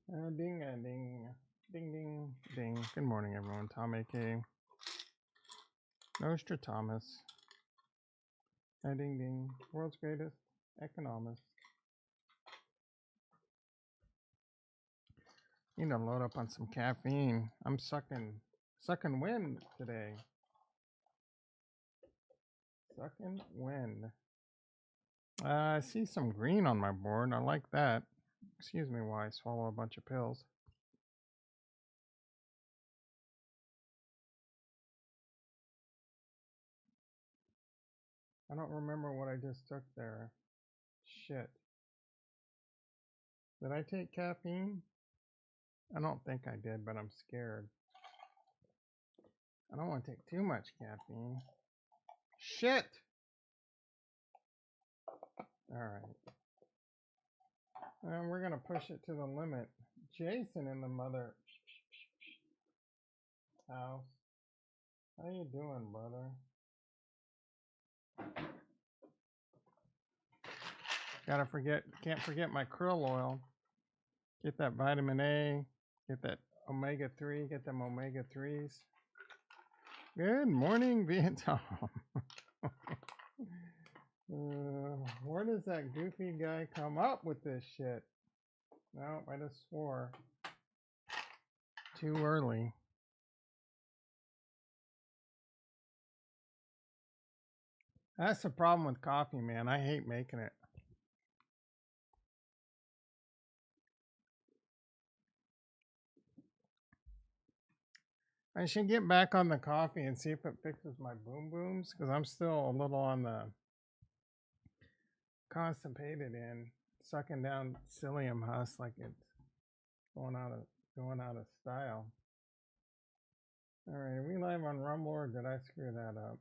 Ding and ding. Ding ding ding. Good morning, everyone. Tom A.K. Nostradamus. Ding ding. World's greatest economist. Need to load up on some caffeine. I'm sucking wind today. Sucking wind. I see some green on my board. I like that. Excuse me while I swallow a bunch of pills. I don't remember what I just took there. Shit. Did I take caffeine? I don't think I did, but I'm scared. I don't want to take too much caffeine. Shit! Alright. And we're going to push it to the limit. Jason in the mother house. How you doing, brother? Can't forget my krill oil. Get that vitamin A. Get that omega-3. Get them omega-3s. Good morning, Vietnam. Where does that goofy guy come up with this shit? No, I just swore. Too early. That's the problem with coffee, man. I hate making it. I should get back on the coffee and see if it fixes my boom booms, because I'm still a little on the constipated end, sucking down psyllium husk like it's going out of style. All right, are we live on Rumble or did I screw that up?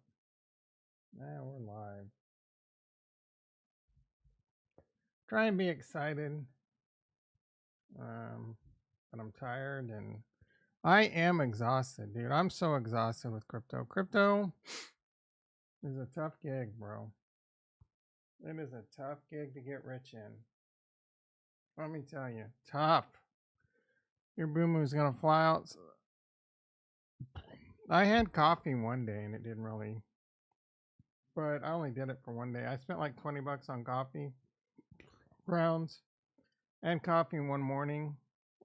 Yeah, we're live. Try and be excited, but I'm tired and I am exhausted, dude. I'm so exhausted with crypto. Crypto is a tough gig, bro. It is a tough gig to get rich in. Let me tell you, tough. Your boom is gonna fly out. I had coffee one day and it didn't really, but I only did it for one day. I spent like $20 on coffee grounds and coffee one morning,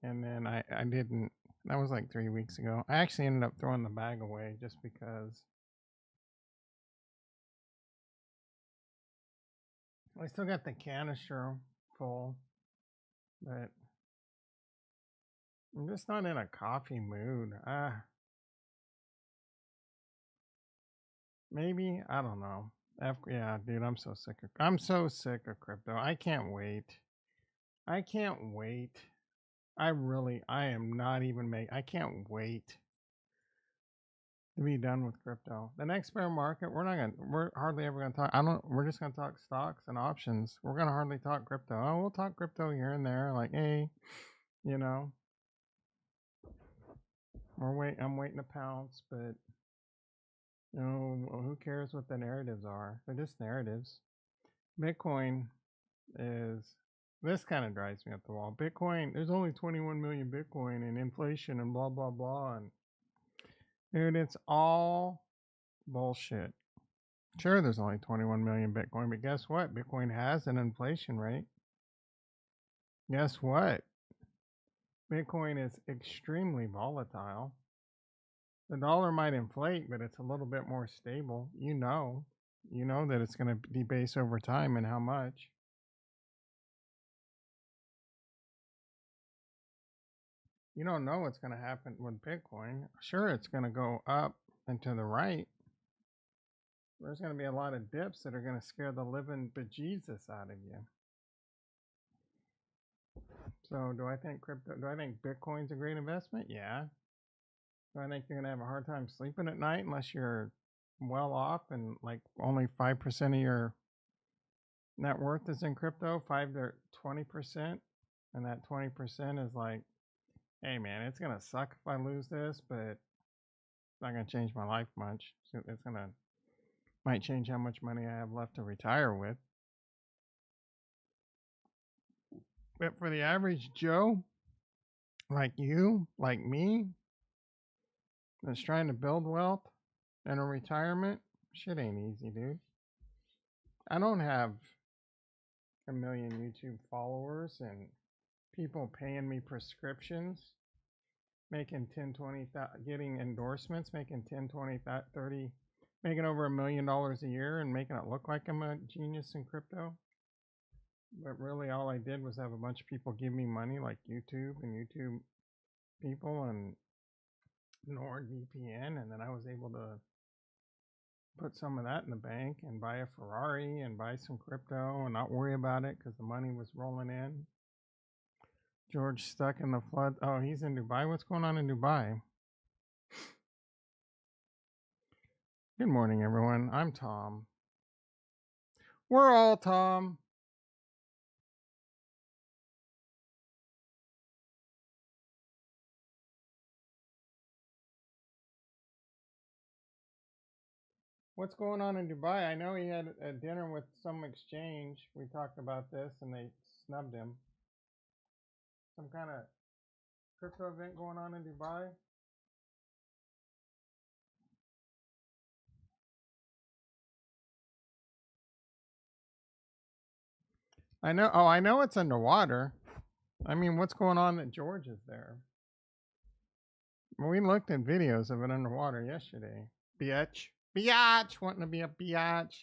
and then I didn't. That was like 3 weeks ago. I actually ended up throwing the bag away just because I still got the canister full, but I'm just not in a coffee mood. Maybe I don't know. Yeah, dude, I'm so sick of crypto. I can't wait. I can't wait. I am not even I can't wait to be done with crypto. The next bear market, we're hardly ever gonna talk. We're just gonna talk stocks and options. We're gonna hardly talk crypto. Oh, we'll talk crypto here and there, like, hey, you know, I'm waiting to pounce, but who cares what the narratives are? They're just narratives. Bitcoin is this kind of drives me up the wall. Bitcoin, there's only 21 million Bitcoin and inflation and blah blah blah. And dude, it's all bullshit. Sure, there's only 21 million Bitcoin, but guess what? Bitcoin has an inflation rate. Guess what? Bitcoin is extremely volatile. The dollar might inflate, but it's a little bit more stable. You know that it's going to debase over time and how much. You don't know what's going to happen with Bitcoin. Sure, it's going to go up and to the right. There's going to be a lot of dips that are going to scare the living bejesus out of you. So, do I think Bitcoin's a great investment? Yeah. Do I think you're going to have a hard time sleeping at night unless you're well off and like only 5% of your net worth is in crypto, 5 to 20%, and that 20% is like, hey man, it's going to suck if I lose this, but it's not going to change my life much. So it's going to might change how much money I have left to retire with. But for the average Joe, like you, like me, that's trying to build wealth and a retirement, shit ain't easy, dude. I don't have a million YouTube followers and people paying me prescriptions, making 10, 20, getting endorsements, making 10, 20, 30, making over $1 million a year and making it look like I'm a genius in crypto. But really all I did was have a bunch of people give me money, like YouTube and YouTube people and NordVPN, and then I was able to put some of that in the bank and buy a Ferrari and buy some crypto and not worry about it because the money was rolling in. George stuck in the flood. Oh, he's in Dubai. What's going on in Dubai? Good morning, everyone. I'm Tom. We're all Tom. What's going on in Dubai? I know he had a dinner with some exchange. We talked about this and they snubbed him. Some kind of crypto event going on in Dubai. I know. Oh, I know it's underwater. I mean, what's going on that George is there? We looked at videos of it underwater yesterday. Biatch, wanting to be a biatch.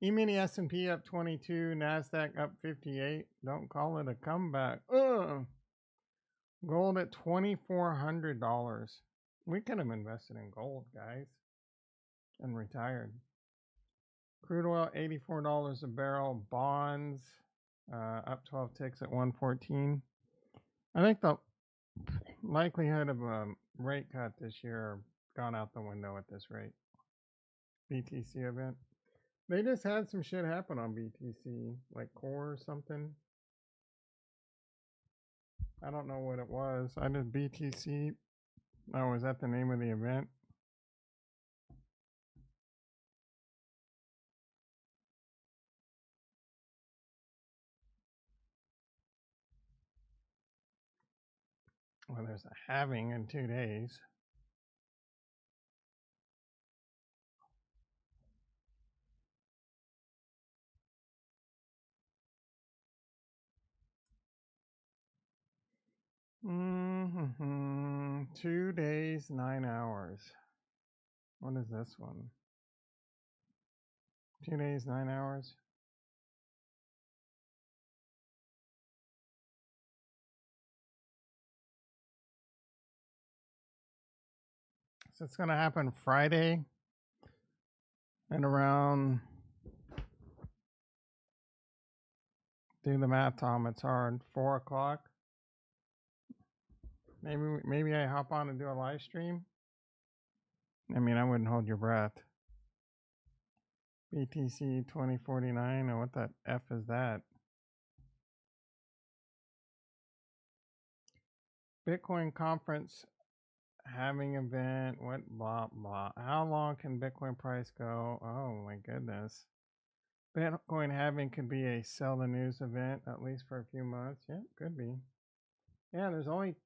E-mini S&P up 22, NASDAQ up 58. Don't call it a comeback. Ugh. Gold at $2,400. We could have invested in gold, guys, and retired. Crude oil, $84 a barrel. Bonds, up 12 ticks at 114. I think the likelihood of a rate cut this year gone out the window at this rate. BTC event. They just had some shit happen on BTC, like core or something. I don't know what it was. I did BTC. Oh, was that the name of the event? Well, there's a halving in 2 days. Mm-hmm. 2 days, 9 hours. What is this one? 2 days, 9 hours. So it's going to happen Friday and around, do the math, Tom, it's hard, 4 o'clock. Maybe I hop on and do a live stream. I mean, I wouldn't hold your breath. BTC 2049. Oh, what the F is that? Bitcoin conference having event. What blah blah. How long can Bitcoin price go? Oh my goodness. Bitcoin halving could be a sell the news event at least for a few months. Yeah, could be. Yeah, there's only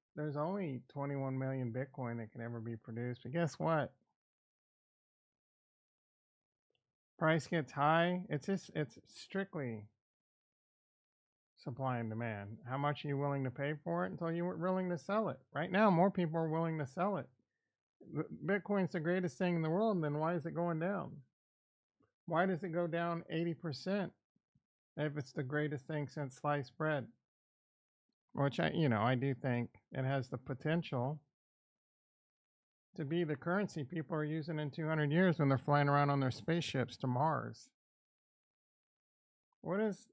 21 million Bitcoin that can ever be produced. But guess what? Price gets high. It's strictly supply and demand. How much are you willing to pay for it until you're willing to sell it? Right now, more people are willing to sell it. Bitcoin's the greatest thing in the world, and then why is it going down? Why does it go down 80% if it's the greatest thing since sliced bread? Which I do think it has the potential to be the currency people are using in 200 years when they're flying around on their spaceships to Mars. What does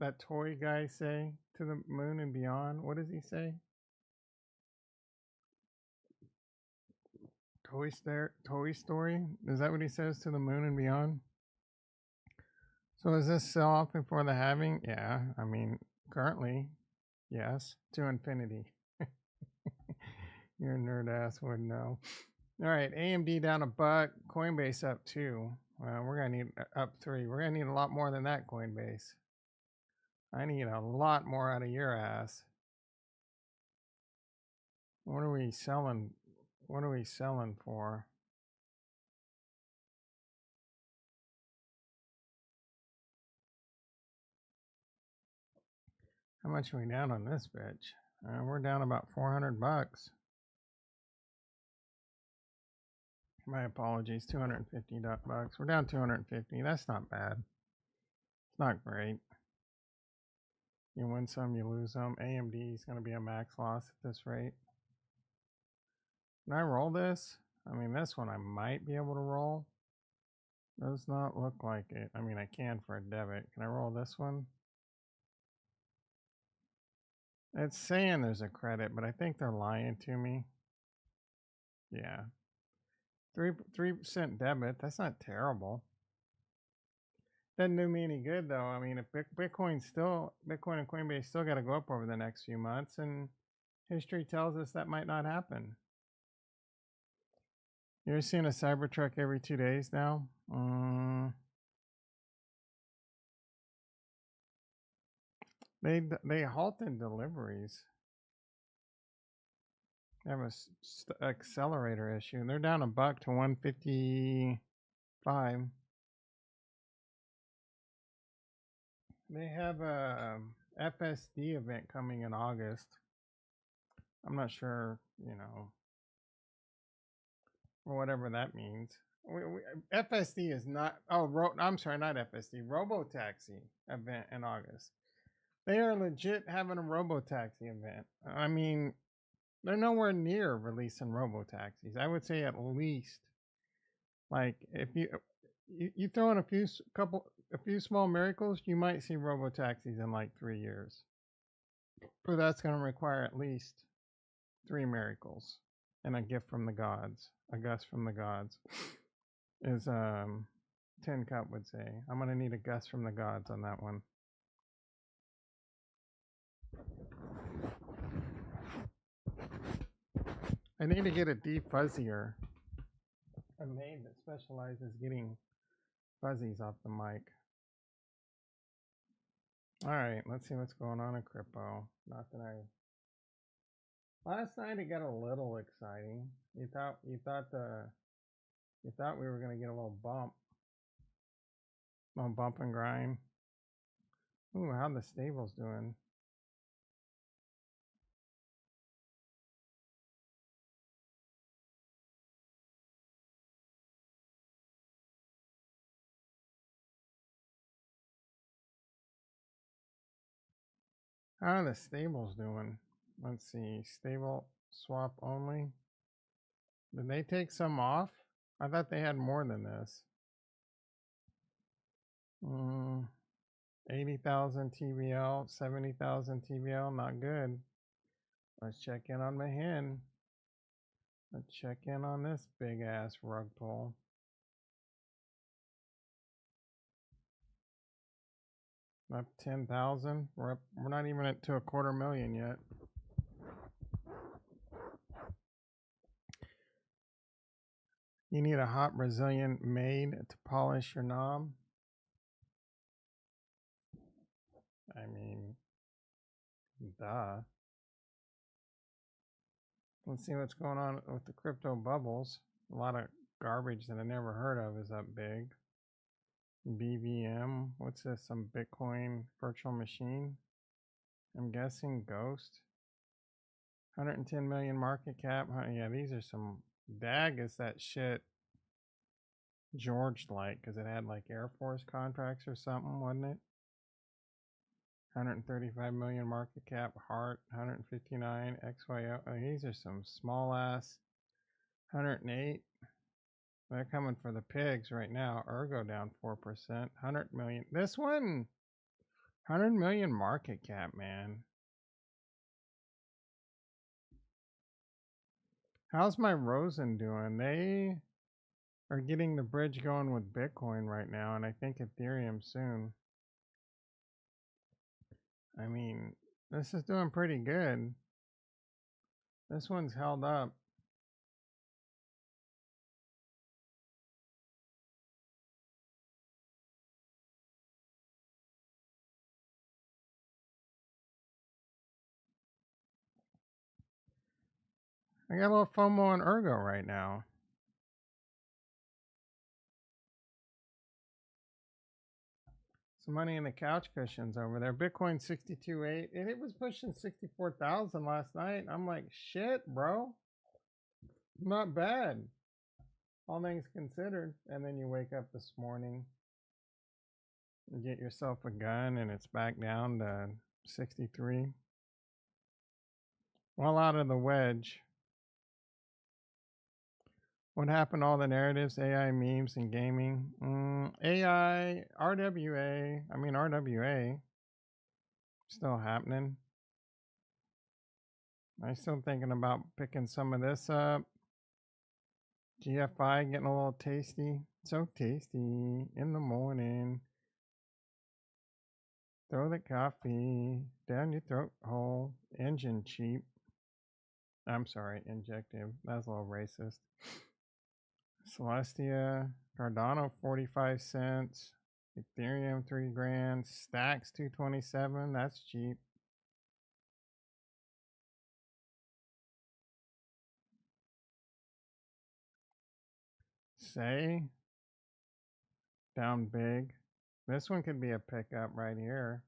that toy guy say? To the moon and beyond? What does he say? Toy Story? Is that what he says, to the moon and beyond? So is this sell off before the halving? Yeah, I mean, currently, yes, to infinity. Your nerd ass would know. All right, AMD down $1, Coinbase up 2. We're gonna need up 3. We're gonna need a lot more than that, Coinbase. I need a lot more out of your ass. What are we selling? What are we selling for? How much are we down on this bitch? We're down about 400 bucks. My apologies, 250 bucks. We're down 250. That's not bad. It's not great. You win some, you lose some. AMD is going to be a max loss at this rate. Can I roll this? I mean, this one I might be able to roll. Does not look like it. I mean, I can for a debit. Can I roll this one? It's saying there's a credit, but I think they're lying to me. Yeah. 3% debit. That's not terrible. Doesn't do me any good though. I mean, if Bitcoin and Coinbase still got to go up over the next few months, and history tells us that might not happen. You're seeing a Cybertruck every 2 days now. They halted deliveries. They have a accelerator issue, and they're down a buck to 155. They have a FSD event coming in August. I'm not sure, or whatever that means. FSD is not. Oh, I'm sorry, not FSD. Robotaxi event in August. They are legit having a Robotaxi event. I mean, they're nowhere near releasing Robotaxis. I would say at least, like, if you throw in a few small miracles, you might see Robotaxis in like 3 years. But that's going to require at least 3 miracles and a gift from the gods, a gust from the gods, is Tin Cup would say. I'm going to need a gust from the gods on that one. I need to get a defuzzier, a maid that specializes getting fuzzies off the mic. All right, let's see what's going on in crypto. Not that last night it got a little exciting. You thought we were gonna get a little bump and grind. Ooh, how the stables doing? How are the stables doing? Let's see. Stable swap only. Did they take some off? I thought they had more than this. 80,000 TBL, 70,000 TBL, not good. Let's check in on my hen. Let's check in on this big ass rug pull. Up 10,000. We're not even at to 250,000 yet. You need a hot Brazilian maid to polish your knob. I mean, duh. Let's see what's going on with the crypto bubbles. A lot of garbage that I never heard of is up big. BVM. What's this? Some Bitcoin virtual machine? I'm guessing Ghost. 110 million market cap. Yeah, these are some. DAG is that shit George like, because it had like Air Force contracts or something, wasn't it? 135 million market cap. Heart 159. XYO. Oh, these are some small ass. 108. They're coming for the pigs right now. Ergo down 4%. 100 million. This one, 100 million market cap, man. How's my Rosen doing? They are getting the bridge going with Bitcoin right now, and I think Ethereum soon. I mean, this is doing pretty good. This one's held up. I got a little FOMO on Ergo right now. Some money in the couch cushions over there. Bitcoin 62.8, and it was pushing 64,000 last night. I'm like, shit, bro. Not bad. All things considered. And then you wake up this morning and get yourself a gun, and it's back down to 63. Well out of the wedge. What happened to all the narratives, AI memes, and gaming? AI, RWA, still happening. I'm still thinking about picking some of this up. GFI getting a little tasty. So tasty in the morning. Throw the coffee down your throat hole. Engine cheap. I'm sorry, injective. That's a little racist. Celestia, Cardano 45 cents. Ethereum 3 grand. Stacks 227. That's cheap. Say down big. This one could be a pickup right here.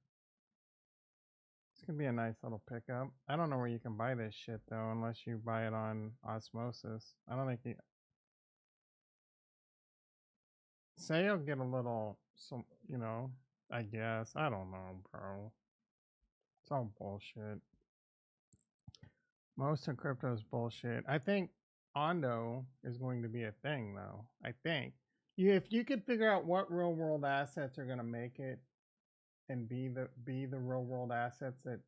This could be a nice little pickup. I don't know where you can buy this shit though, unless you buy it on osmosis. I don't think you. Say you'll get a little, some, I guess. I don't know, bro. It's all bullshit. Most of crypto is bullshit. I think Ondo is going to be a thing though. I think. If you could figure out what real world assets are going to make it and be the real world assets that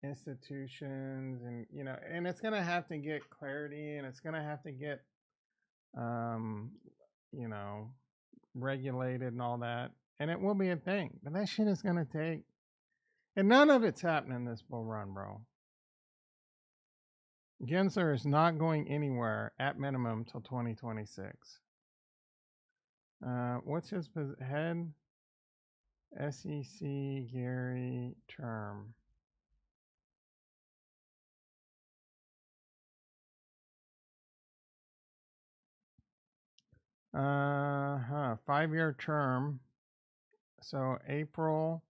institutions and it's going to have to get clarity, and it's going to have to get um you know regulated and all that, and it will be a thing, but that shit is going to take, and none of it's happening this bull run, bro. Gensler is not going anywhere at minimum till 2026. What's his head? SEC Gary term. Uh-huh. 5-year term. So April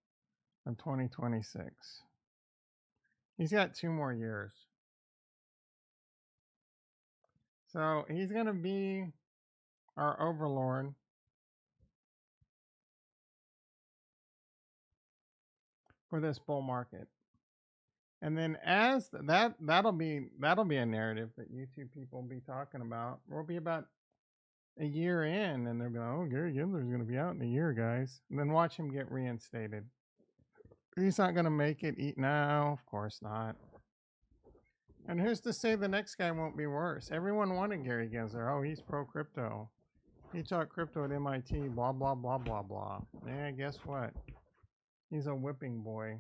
of 2026. He's got 2 more years. So he's going to be our overlord for this bull market. And then as that'll be a narrative that YouTube people will be talking about. We'll be about a year in, and they'll be like, oh, Gary Gensler's going to be out in a year, guys. And then watch him get reinstated. He's not going to make it. No, of course not. And who's to say the next guy won't be worse? Everyone wanted Gary Gensler. Oh, he's pro crypto. He taught crypto at MIT. Blah blah blah blah blah. Yeah, guess what? He's a whipping boy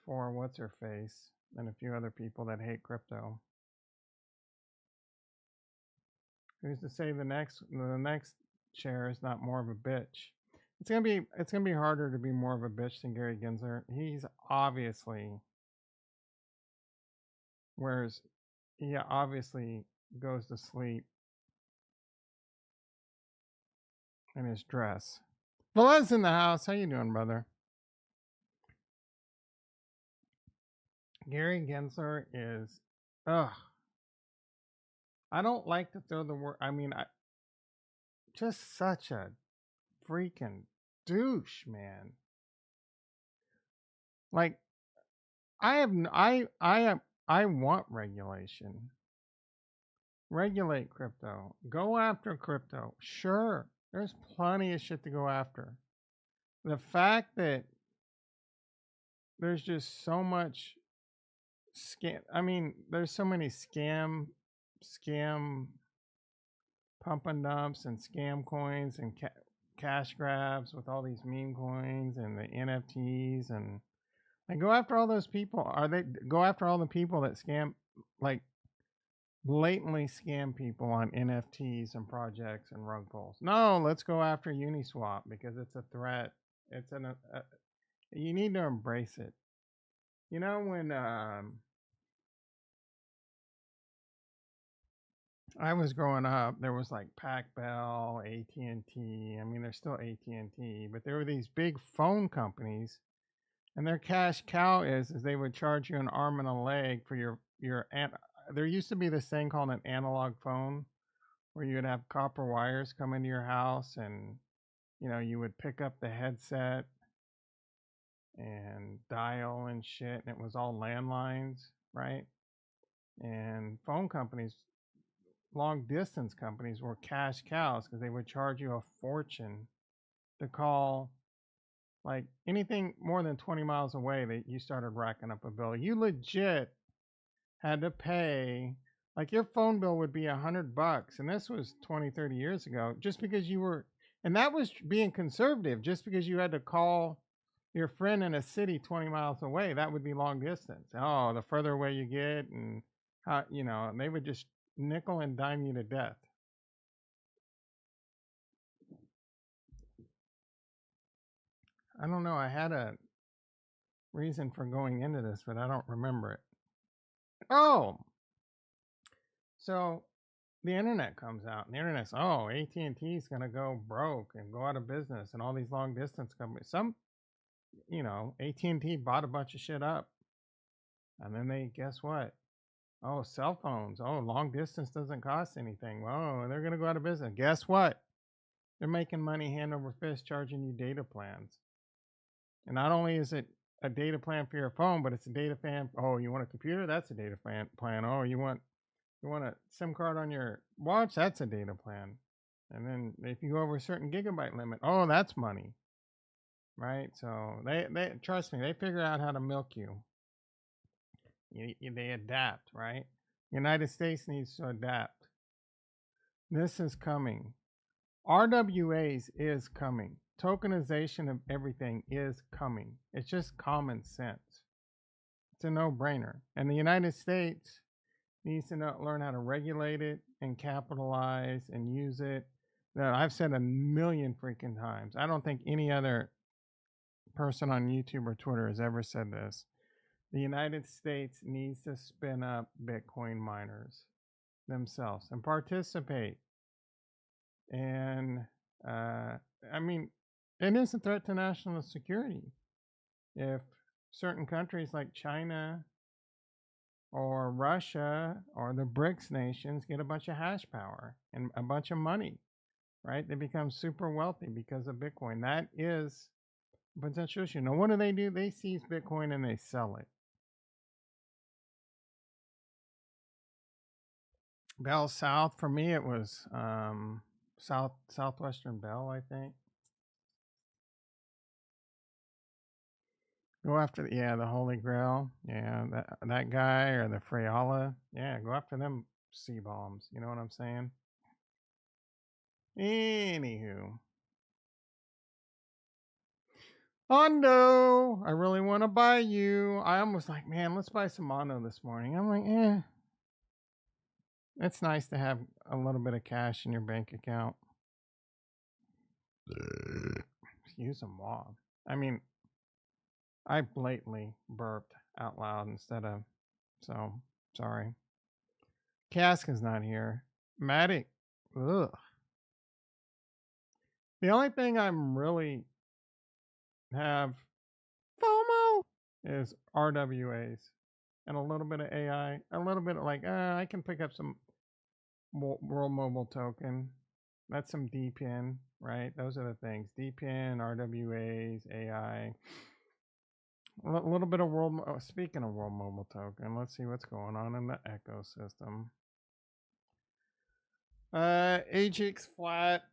for what's her face and a few other people that hate crypto. Who's to say the next chair is not more of a bitch? It's gonna be harder to be more of a bitch than Gary Gensler. He's obviously, whereas he obviously goes to sleep in his dress. Velez in the house. How you doing, brother? Gary Gensler is, ugh. I don't like to throw the word. I mean, just such a freaking douche, man. Like, I want regulation. Regulate crypto. Go after crypto. Sure, there's plenty of shit to go after. The fact that there's just so much scam. I mean, there's so many scam pump and dumps and scam coins and cash grabs with all these meme coins and the NFTs, and go after all those people. Go after all the people that scam, like blatantly scam people on NFTs and projects and rug pulls? No, let's go after Uniswap because it's a threat. It's you need to embrace it. You know when I was growing up, there was like Pac Bell, AT&T. I mean, there's still AT&T, but there were these big phone companies, and their cash cow is they would charge you an arm and a leg for there used to be this thing called an analog phone where you would have copper wires come into your house, and you would pick up the headset and dial and shit, and it was all landlines, right? And phone companies, long distance companies, were cash cows because they would charge you a fortune to call. Like anything more than 20 miles away, that you started racking up a bill. You legit had to pay, like your phone bill would be $100, and this was 20, 30 years ago, just because you were, and that was being conservative, just because you had to call your friend in a city 20 miles away. That would be long distance. Oh, the further away you get, and how, and they would just nickel and dime you to death. I don't know. I had a reason for going into this, but I don't remember it. Oh, so the internet comes out, and the internet's, AT&T is going to go broke and go out of business, and all these long distance companies. AT&T bought a bunch of shit up, and then they, guess what? Oh, cell phones. Oh, long distance doesn't cost anything. Well, they're going to go out of business. Guess what? They're making money hand over fist, charging you data plans. And not only is it a data plan for your phone, but it's a data plan. Oh, you want a computer? That's a data plan. Oh, you want a SIM card on your watch? That's a data plan. And then if you go over a certain gigabyte limit, oh, that's money, right? So they trust me, they figure out how to milk you. They adapt, right? United States needs to adapt. This is coming. RWAs is coming. Tokenization of everything is coming. It's just common sense. It's a no-brainer. And the United States needs to learn how to regulate it and capitalize and use it. That I've said a million freaking times. I don't think any other person on YouTube or Twitter has ever said this. The United States needs to spin up Bitcoin miners themselves and participate. And I mean, it is a threat to national security if certain countries like China or Russia or the BRICS nations get a bunch of hash power and a bunch of money, right? They become super wealthy because of Bitcoin. That is a potential issue. Now, what do? They seize Bitcoin and they sell it. Bell South, for me, it was Southwestern Bell, I think. Go after the Holy Grail. Yeah, that guy or the Freyala. Yeah, go after them sea bombs. You know what I'm saying? Anywho. Mondo, I really want to buy you. I almost like, man, let's buy some Mondo this morning. I'm like, it's nice to have a little bit of cash in your bank account. Use them all. I mean, I blatantly burped out loud instead of, so sorry. Cask is not here. Matic, ugh. The only thing I'm really have FOMO is RWAs and a little bit of AI, a little bit of like, I can pick up some World Mobile Token. That's some DPIN, right? Those are the things. DPIN, RWAs, AI. A little bit of speaking of World Mobile Token, let's see what's going on in the ecosystem. AGX flat,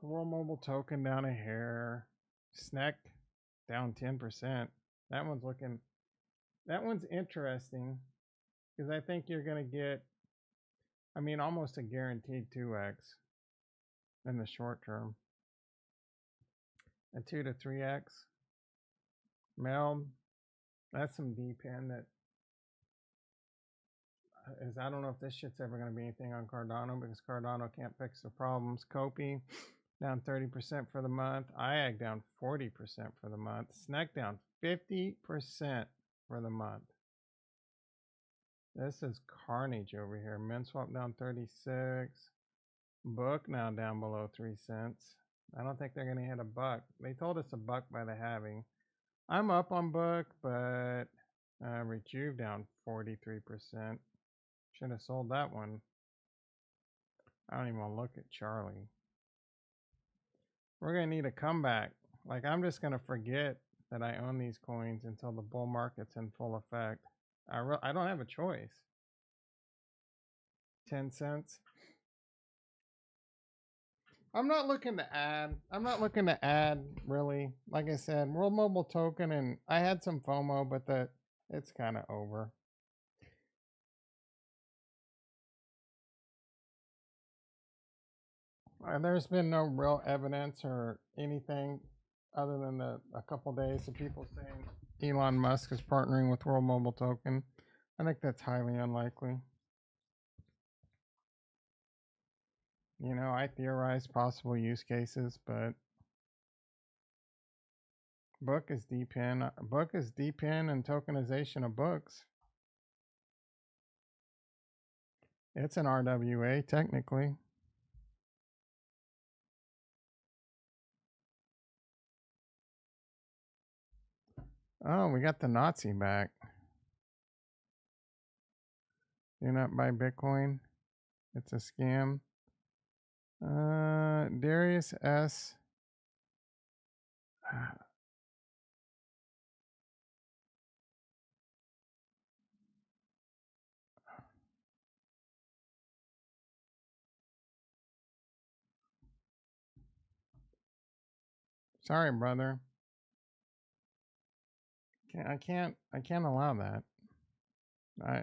World Mobile Token down a hair. SNEC down 10%. That one's interesting because I think you're going to get, almost a guaranteed 2x in the short term. A 2 to 3x. Meld, that's some DPIN that I don't know if this shit's ever going to be anything on Cardano because Cardano can't fix the problems. Copy down 30% for the month. IAG down 40% for the month. SNEC down 50% for the month. This is carnage over here. MinSwap down 36. Book now down below 3 cents. I don't think they're going to hit a buck. They told us a buck by the halving. I'm up on book, but Rejuve down 43%. Should have sold that one. I don't even want to look at Charlie. We're going to need a comeback. Like, I'm just going to forget that I own these coins until the bull market's in full effect. I don't have a choice. 10 cents. I'm not looking to add. I'm not looking to add, really. Like I said, World Mobile Token, and I had some FOMO, but it's kind of over. There's been no real evidence or anything other than a couple days of people saying Elon Musk is partnering with World Mobile Token. I think that's highly unlikely. You know, I theorize possible use cases, but book is deep in and tokenization of books. It's an RWA technically. Oh, we got the Nazi back. Do not buy Bitcoin. It's a scam. Darius S. Sorry, brother. I can't allow that.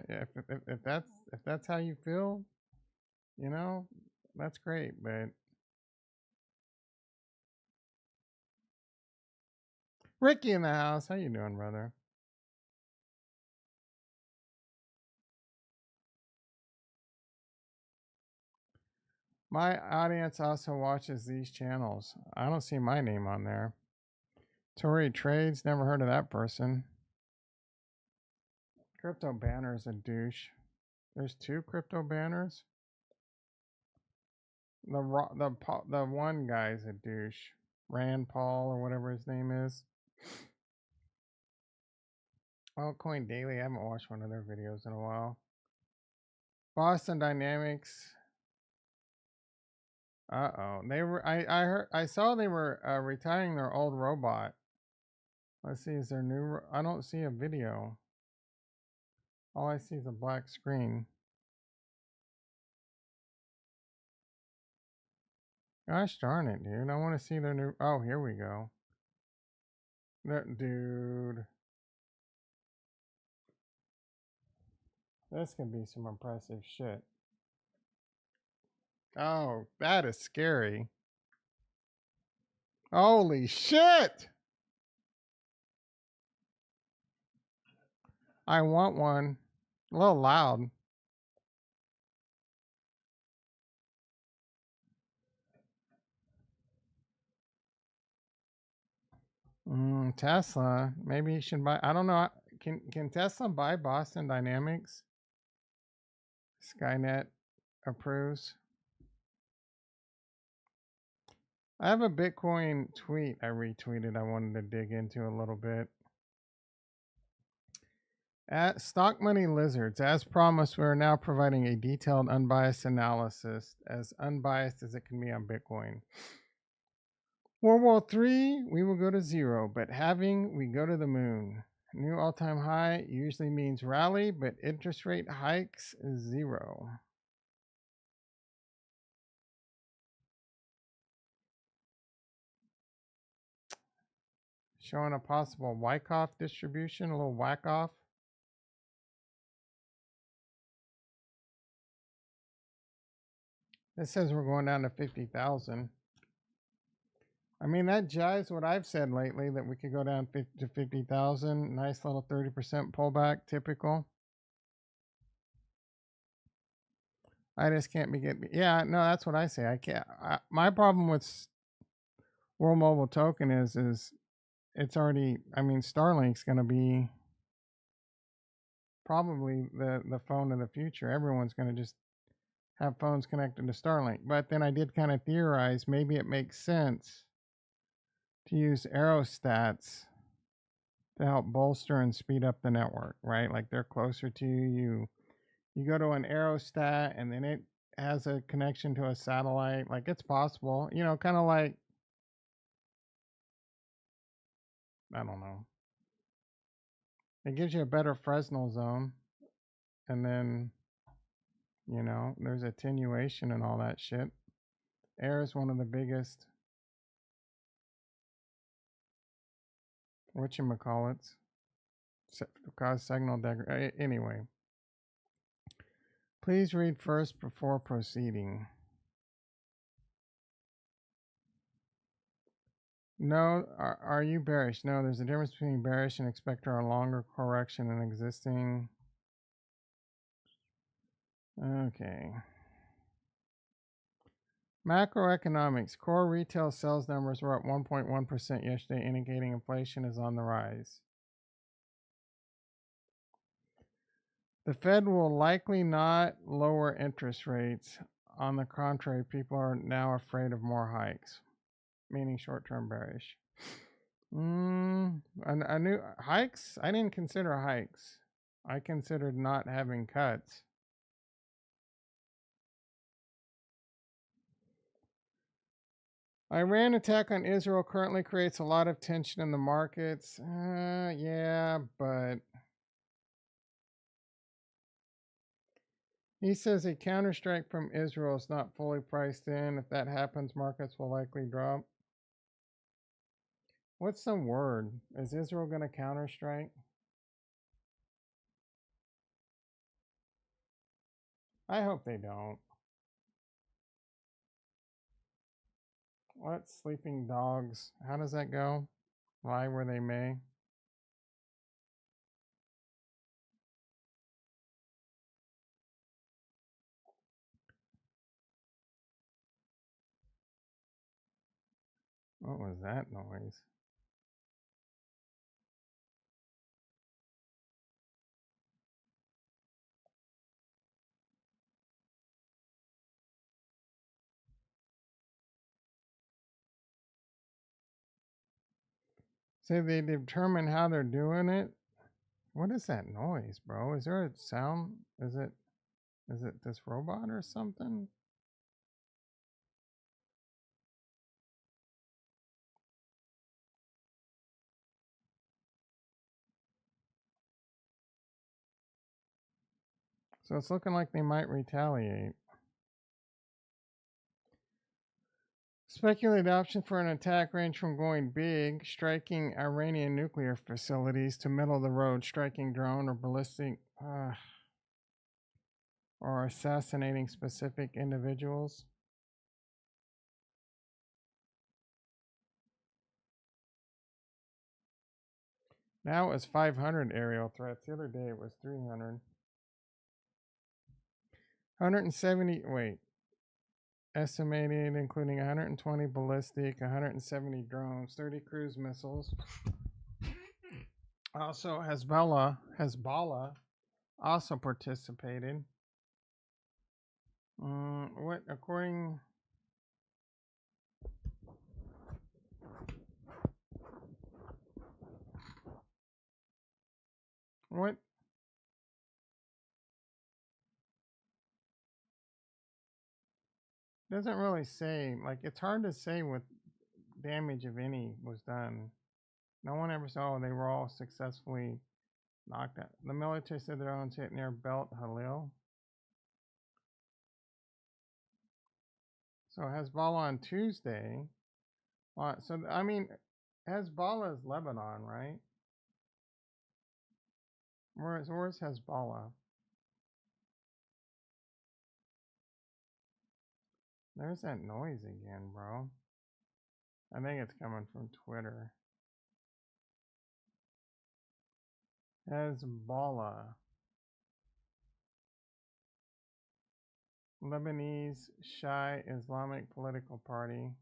If that's how you feel, you know, that's great. But Ricky in the house, how you doing, brother? My audience also watches these channels. I don't see my name on there. Tory Trades, never heard of that person. Crypto Banner's a douche. There's 2 crypto banners. The one guy's a douche. Rand Paul or whatever his name is. Altcoin Daily. I haven't watched one of their videos in a while. Boston Dynamics. They were. I saw they were retiring their old robot. Let's see. Is there new? I don't see a video. All I see is a black screen. Gosh darn it, dude. I want to see their new. Oh, here we go. Dude. This can be some impressive shit. Oh, that is scary. Holy shit! I want one. A little loud. Tesla. Maybe you should buy. I don't know. Can Tesla buy Boston Dynamics? Skynet approves. I have a Bitcoin tweet I retweeted. I wanted to dig into a little bit. At Stock Money Lizards, as promised, we are now providing a detailed, unbiased analysis, as unbiased as it can be on Bitcoin. World War III, we will go to 0, but halving, we go to the moon. New all-time high usually means rally, but interest rate hikes, 0. Showing a possible Wyckoff distribution, a little whack off. It says we're going down to 50,000. I mean, that jives what I've said lately, that we could go down to 50,000. Nice little 30% pullback, typical. I just can't be getting. Yeah, no, that's what I say. I can't. My problem with World Mobile Token is it's already. I mean, Starlink's going to be probably the phone of the future. Everyone's going to just have phones connected to Starlink. But then I did kind of theorize maybe it makes sense to use aerostats to help bolster and speed up the network, right? Like they're closer to you. You go to an aerostat and then it has a connection to a satellite. Like it's possible, kind of like, I don't know. It gives you a better Fresnel zone, and then there's attenuation and all that shit. Air is one of the biggest whatchamacallits, cause signal degradation. Anyway, please read first before proceeding. No, are you bearish? No, there's a difference between bearish and expector a longer correction in existing. Okay. Macroeconomics. Core retail sales numbers were up 1.1% yesterday, indicating inflation is on the rise. The Fed will likely not lower interest rates. On the contrary, people are now afraid of more hikes, meaning short-term bearish. I knew hikes. I didn't consider hikes. I considered not having cuts. Iran attack on Israel currently creates a lot of tension in the markets. Yeah, but he says a counterstrike from Israel is not fully priced in. If that happens, markets will likely drop. What's the word? Is Israel going to counterstrike? I hope they don't. What? Sleeping dogs. How does that go? Lie where they may. What was that noise? Say they determine how they're doing it. What is that noise, bro? Is there a sound? Is it this robot or something? So it's looking like they might retaliate. Speculated option for an attack range from going big, striking Iranian nuclear facilities, to middle of the road, striking drone or ballistic, or assassinating specific individuals. Now it was 500 aerial threats. The other day it was 300. 170, wait. Estimated, including 120 ballistic, 170 drones, 30 cruise missiles. Also, Hezbollah also participated. What, according... What? Doesn't really say. Like, it's hard to say what damage, if any, was done. No one ever saw they were all successfully knocked out. The military said their drones hit near Beit Halil. So Hezbollah on Tuesday. So, I mean, Hezbollah is Lebanon, right? Where's Hezbollah? There's that noise again, bro. I think it's coming from Twitter. Hezbollah. Lebanese Shia Islamic Political Party.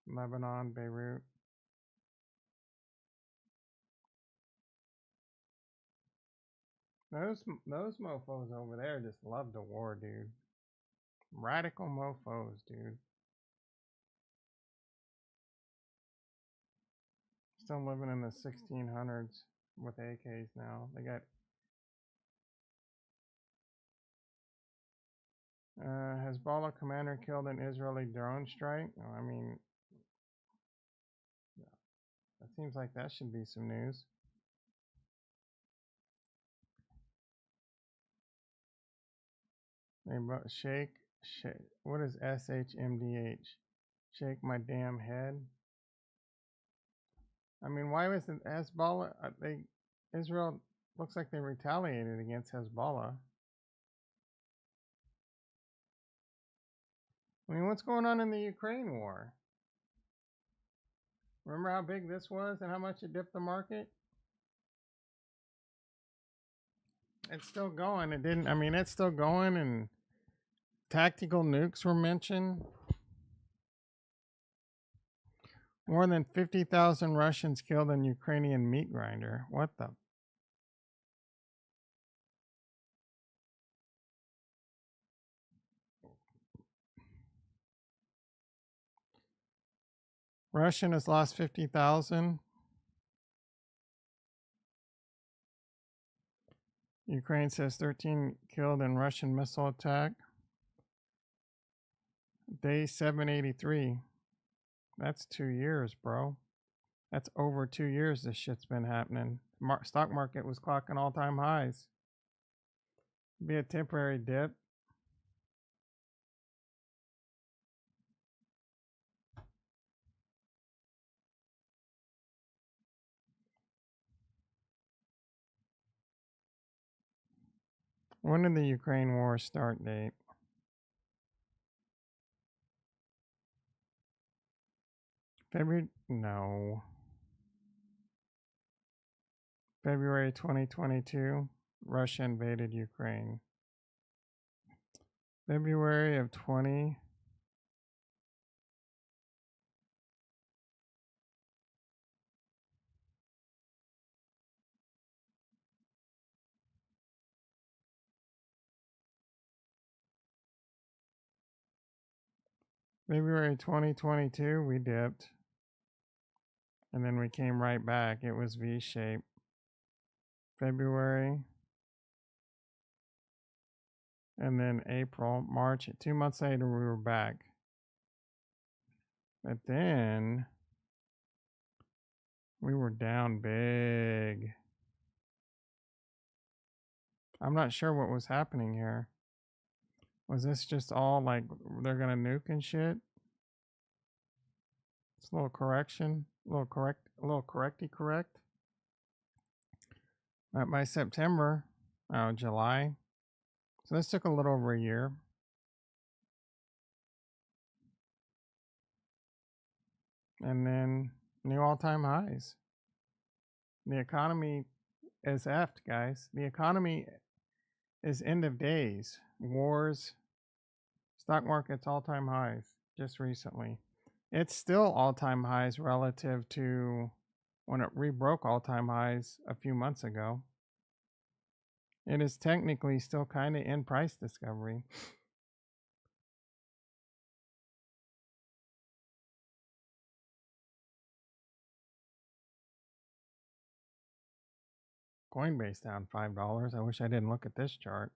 Lebanon, Beirut. Those mofos over there just love the war, dude. Radical mofos, dude. Still living in the 1600s with AKs now. They got Hezbollah commander killed in Israeli drone strike. Oh, I mean, that seems like that should be some news. Shake, what is SHMDH? Shake my damn head. I mean, why wasn't Hezbollah? Israel looks like they retaliated against Hezbollah. I mean, what's going on in the Ukraine war? Remember how big this was and how much it dipped the market? It's still going. It didn't, I mean, it's still going, and tactical nukes were mentioned. More than 50,000 Russians killed in Ukrainian meat grinder. What the? Russian has lost 50,000. Ukraine says 13 killed in Russian missile attack. Day 783. That's 2 years, bro. That's over 2 years this shit's been happening. Stock market was clocking all-time highs. Be a temporary dip. When did the Ukraine war start date? February? No. February 2022, Russia invaded Ukraine. February of 20. February 2022, we dipped. And then we came right back. It was V-shaped. February. And then April, March. 2 months later, we were back. But then we were down big. I'm not sure what was happening here. Was this just all like they're gonna nuke and shit? It's a little correction, a little correcty correct. By September, July. So this took a little over a year. And then new all-time highs. The economy is effed, guys. The economy is end of days. Wars, stock market's all-time highs just recently. It's still all-time highs relative to when it rebroke all-time highs a few months ago. It is technically still kind of in price discovery. Coinbase down $5. I wish I didn't look at this chart.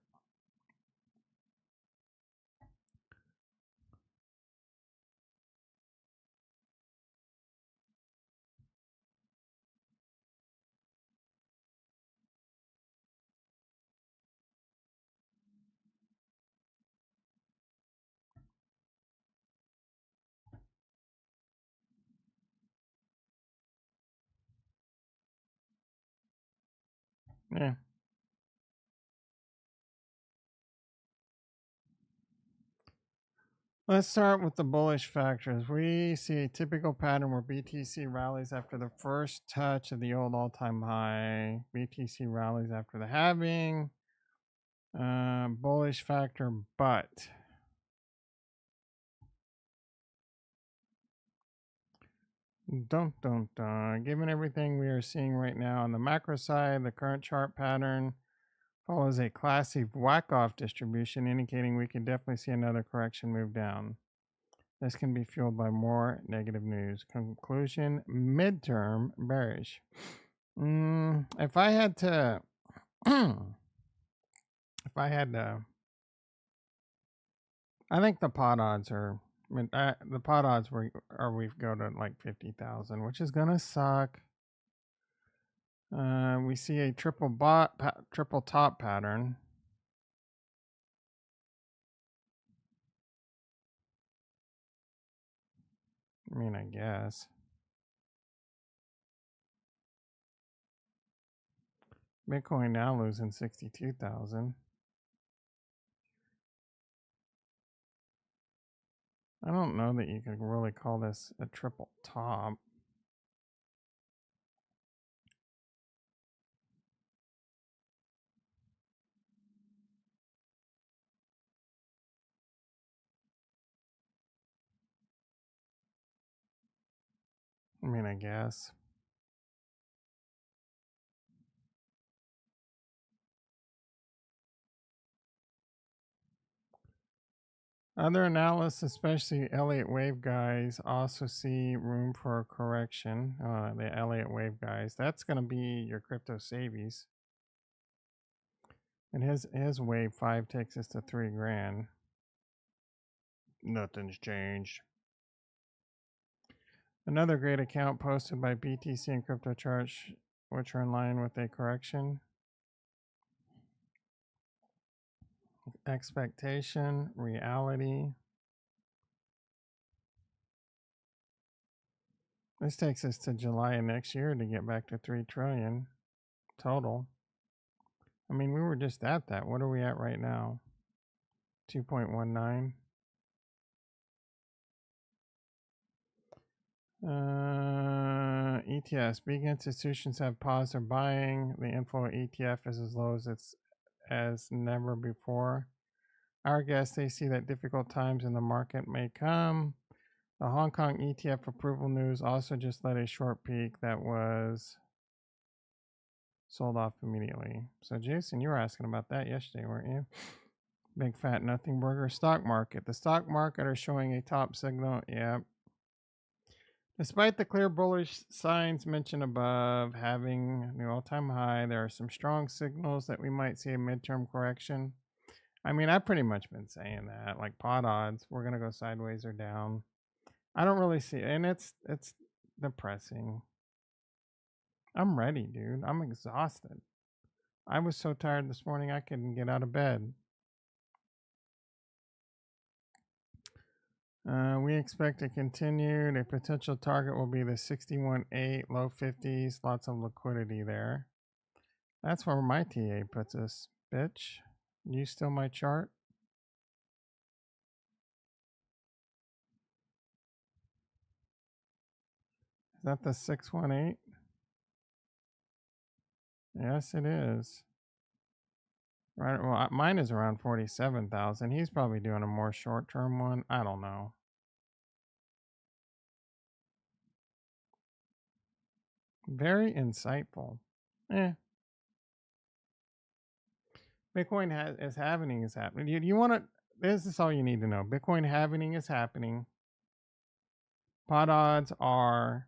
Yeah. Let's start with the bullish factors. We see a typical pattern where BTC rallies after the first touch of the old all-time high. BTC rallies after the halving. Bullish factor, but given everything we are seeing right now on the macro side, the current chart pattern Follows a classy whack-off distribution, indicating we could definitely see another correction move down. This can be fueled by more negative news. Conclusion, midterm bearish. If I had to, if I had to, I think the pot odds are, the pot odds we go to like 50,000, which is gonna suck. We see a triple top pattern. I mean, I guess. Bitcoin now losing 62,000. I don't know that you could really call this a triple top. I mean, I guess. Other analysts, especially Elliott Wave guys, also see room for a correction. The Elliott Wave guys, that's going to be your crypto savies. And his wave 5 takes us to 3 grand. Nothing's changed. Another great account posted by BTC and CryptoCharts, which are in line with a correction. Expectation, reality. This takes us to July of next year to get back to 3 trillion total. I mean, we were just at that. What are we at right now? 2.19. ETFs. Big institutions have paused their buying. The inflow of ETF is as low as never before. Our guess, they see that difficult times in the market may come. The Hong Kong ETF approval news also just led a short peak that was sold off immediately. So, Jason, you were asking about that yesterday, weren't you? Big fat nothing burger. Stock market. The stock market are showing a top signal. Yeah. Despite the clear bullish signs mentioned above, having a new all-time high, there are some strong signals that we might see a midterm correction. I mean, I've pretty much been saying that. Like pot odds, we're gonna go sideways or down. I don't really see, and it's depressing. I'm ready, dude. I'm exhausted. I was so tired this morning I couldn't get out of bed. We expect to continue. The potential target will be the 61.8, low 50s. Lots of liquidity there. That's where my TA puts us, bitch. You still my chart? Is that the 618? Yes, it is. Right. Well, mine is around 47,000. He's probably doing a more short-term one. I don't know. Very insightful. Bitcoin is happening. You want to? This is all you need to know. Bitcoin halving is happening. Pot odds are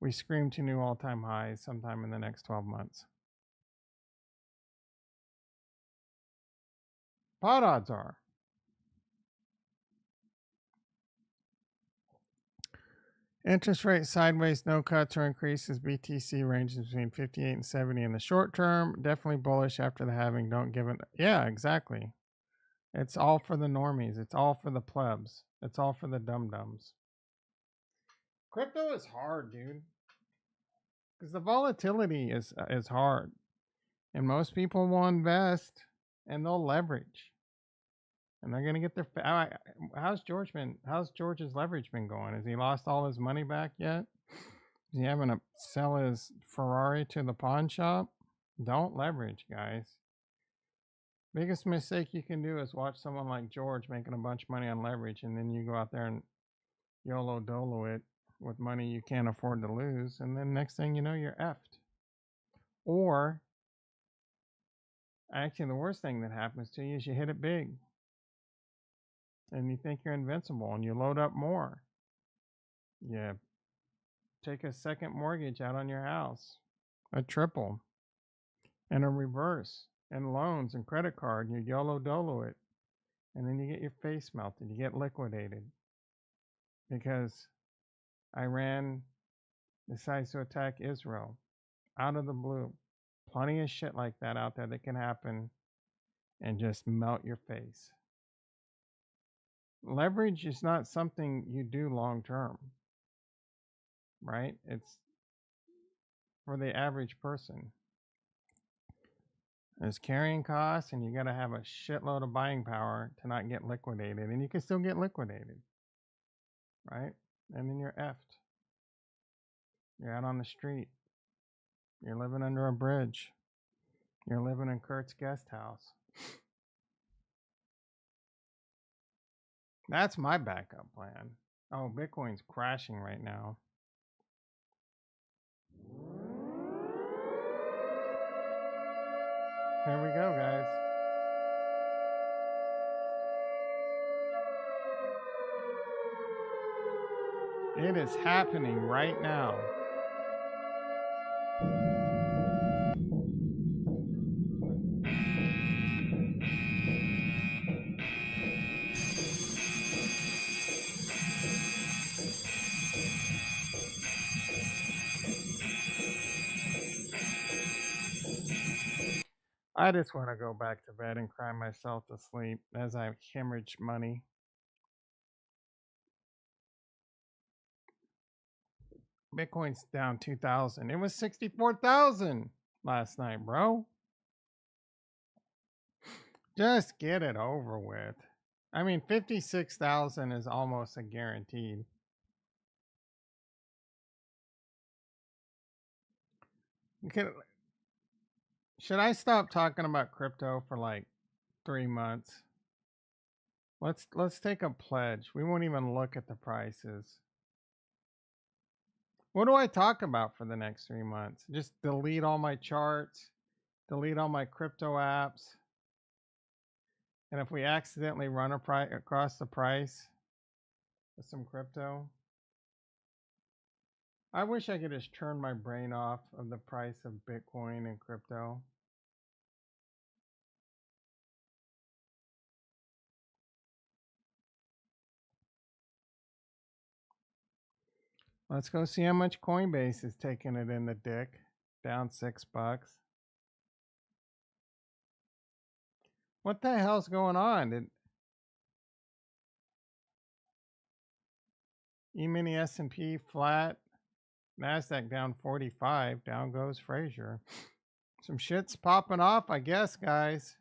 we scream to new all-time highs sometime in the next 12 months. Pot odds are. Interest rate sideways, no cuts or increases. BTC ranges between 58 and 70 in the short term. Definitely bullish after the halving. Don't give it. Yeah, exactly. It's all for the normies. It's all for the plebs. It's all for the dum-dums. Crypto is hard, dude. Because the volatility is hard. And most people will invest and they'll leverage. And they're going to get their. How's George's leverage been going? Has he lost all his money back yet? Is he having to sell his Ferrari to the pawn shop? Don't leverage, guys. Biggest mistake you can do is watch someone like George making a bunch of money on leverage, and then you go out there and YOLO dolo it with money you can't afford to lose, and then next thing you know, you're effed. Or Actually, the worst thing that happens to you is you hit it big and you think you're invincible and you load up more. You take a second mortgage out on your house, a triple, and a reverse, and loans and credit card, and you YOLO dolo it. And then you get your face melted. You get liquidated because Iran decides to attack Israel out of the blue. Plenty of shit like that out there that can happen and just melt your face. Leverage is not something you do long term, right? It's for the average person. There's carrying costs, and you got to have a shitload of buying power to not get liquidated, and you can still get liquidated, right? And then you're effed. You're out on the street. You're living under a bridge. You're living in Kurt's guest house. That's my backup plan. Oh, Bitcoin's crashing right now. Here we go, guys. It is happening right now. I just want to go back to bed and cry myself to sleep as I hemorrhage money. Bitcoin's down 2,000. It was 64,000 last night, bro. Just get it over with. I mean, 56,000 is almost a guaranteed. Should I stop talking about crypto for like 3 months? Let's take a pledge. We won't even look at the prices. What do I talk about for the next 3 months? Just delete all my charts, delete all my crypto apps. And if we accidentally run across the price of some crypto, I wish I could just turn my brain off of the price of Bitcoin and crypto. Let's go see how much Coinbase is taking it in the dick. Down $6. What the hell's going on? E-mini S&P flat. NASDAQ down 45. Down goes Frazier. Some shit's popping off, I guess, guys.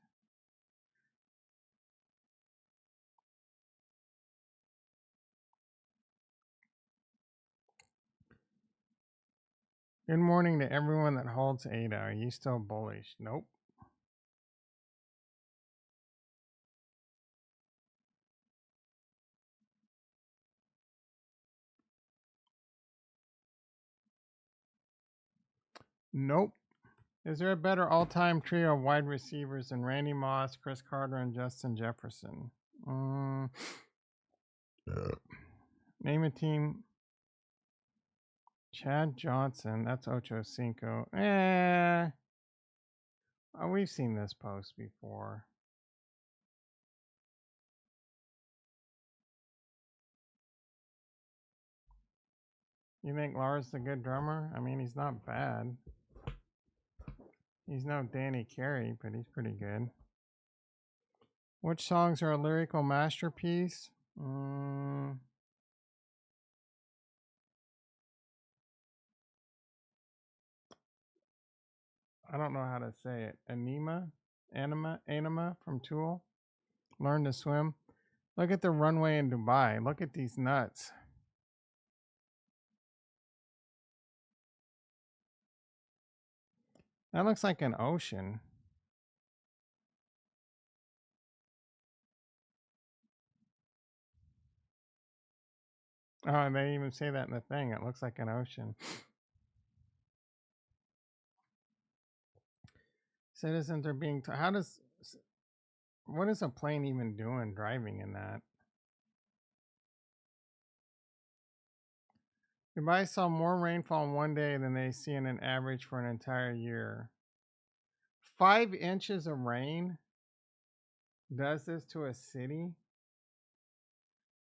Good morning to everyone that holds ADA. Are you still bullish? Nope. Nope. Is there a better all-time trio of wide receivers than Randy Moss, Chris Carter, and Justin Jefferson? Name a team. Chad Johnson. That's Ocho Cinco. Oh, we've seen this post before. You think Lars a good drummer? I mean, he's not bad. He's no Danny Carey, but he's pretty good. Which songs are a lyrical masterpiece? I don't know how to say it. Anima from Tool. Learn to Swim. Look at the runway in Dubai. Look at these nuts. That looks like an ocean. Oh, and they even say that in the thing. It looks like an ocean. Citizens are being. How does? What is a plane even doing driving in that? Dubai saw more rainfall in one day than they see in an average for an entire year. 5 inches of rain does this to a city?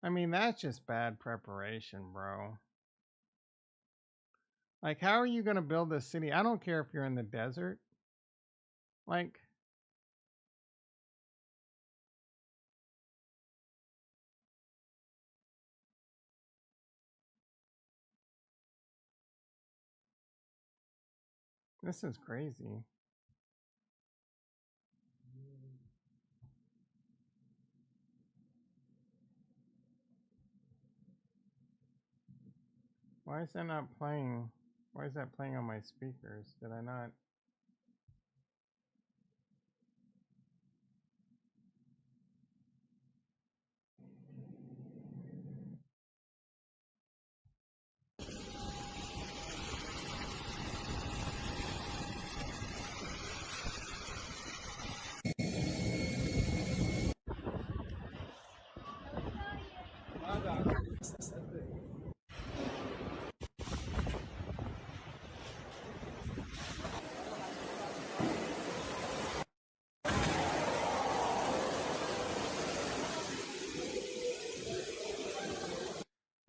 I mean, that's just bad preparation, bro. Like, how are you going to build a city? I don't care if you're in the desert. Like, this is crazy. Why is that not playing? Why is that playing on my speakers? Did I not?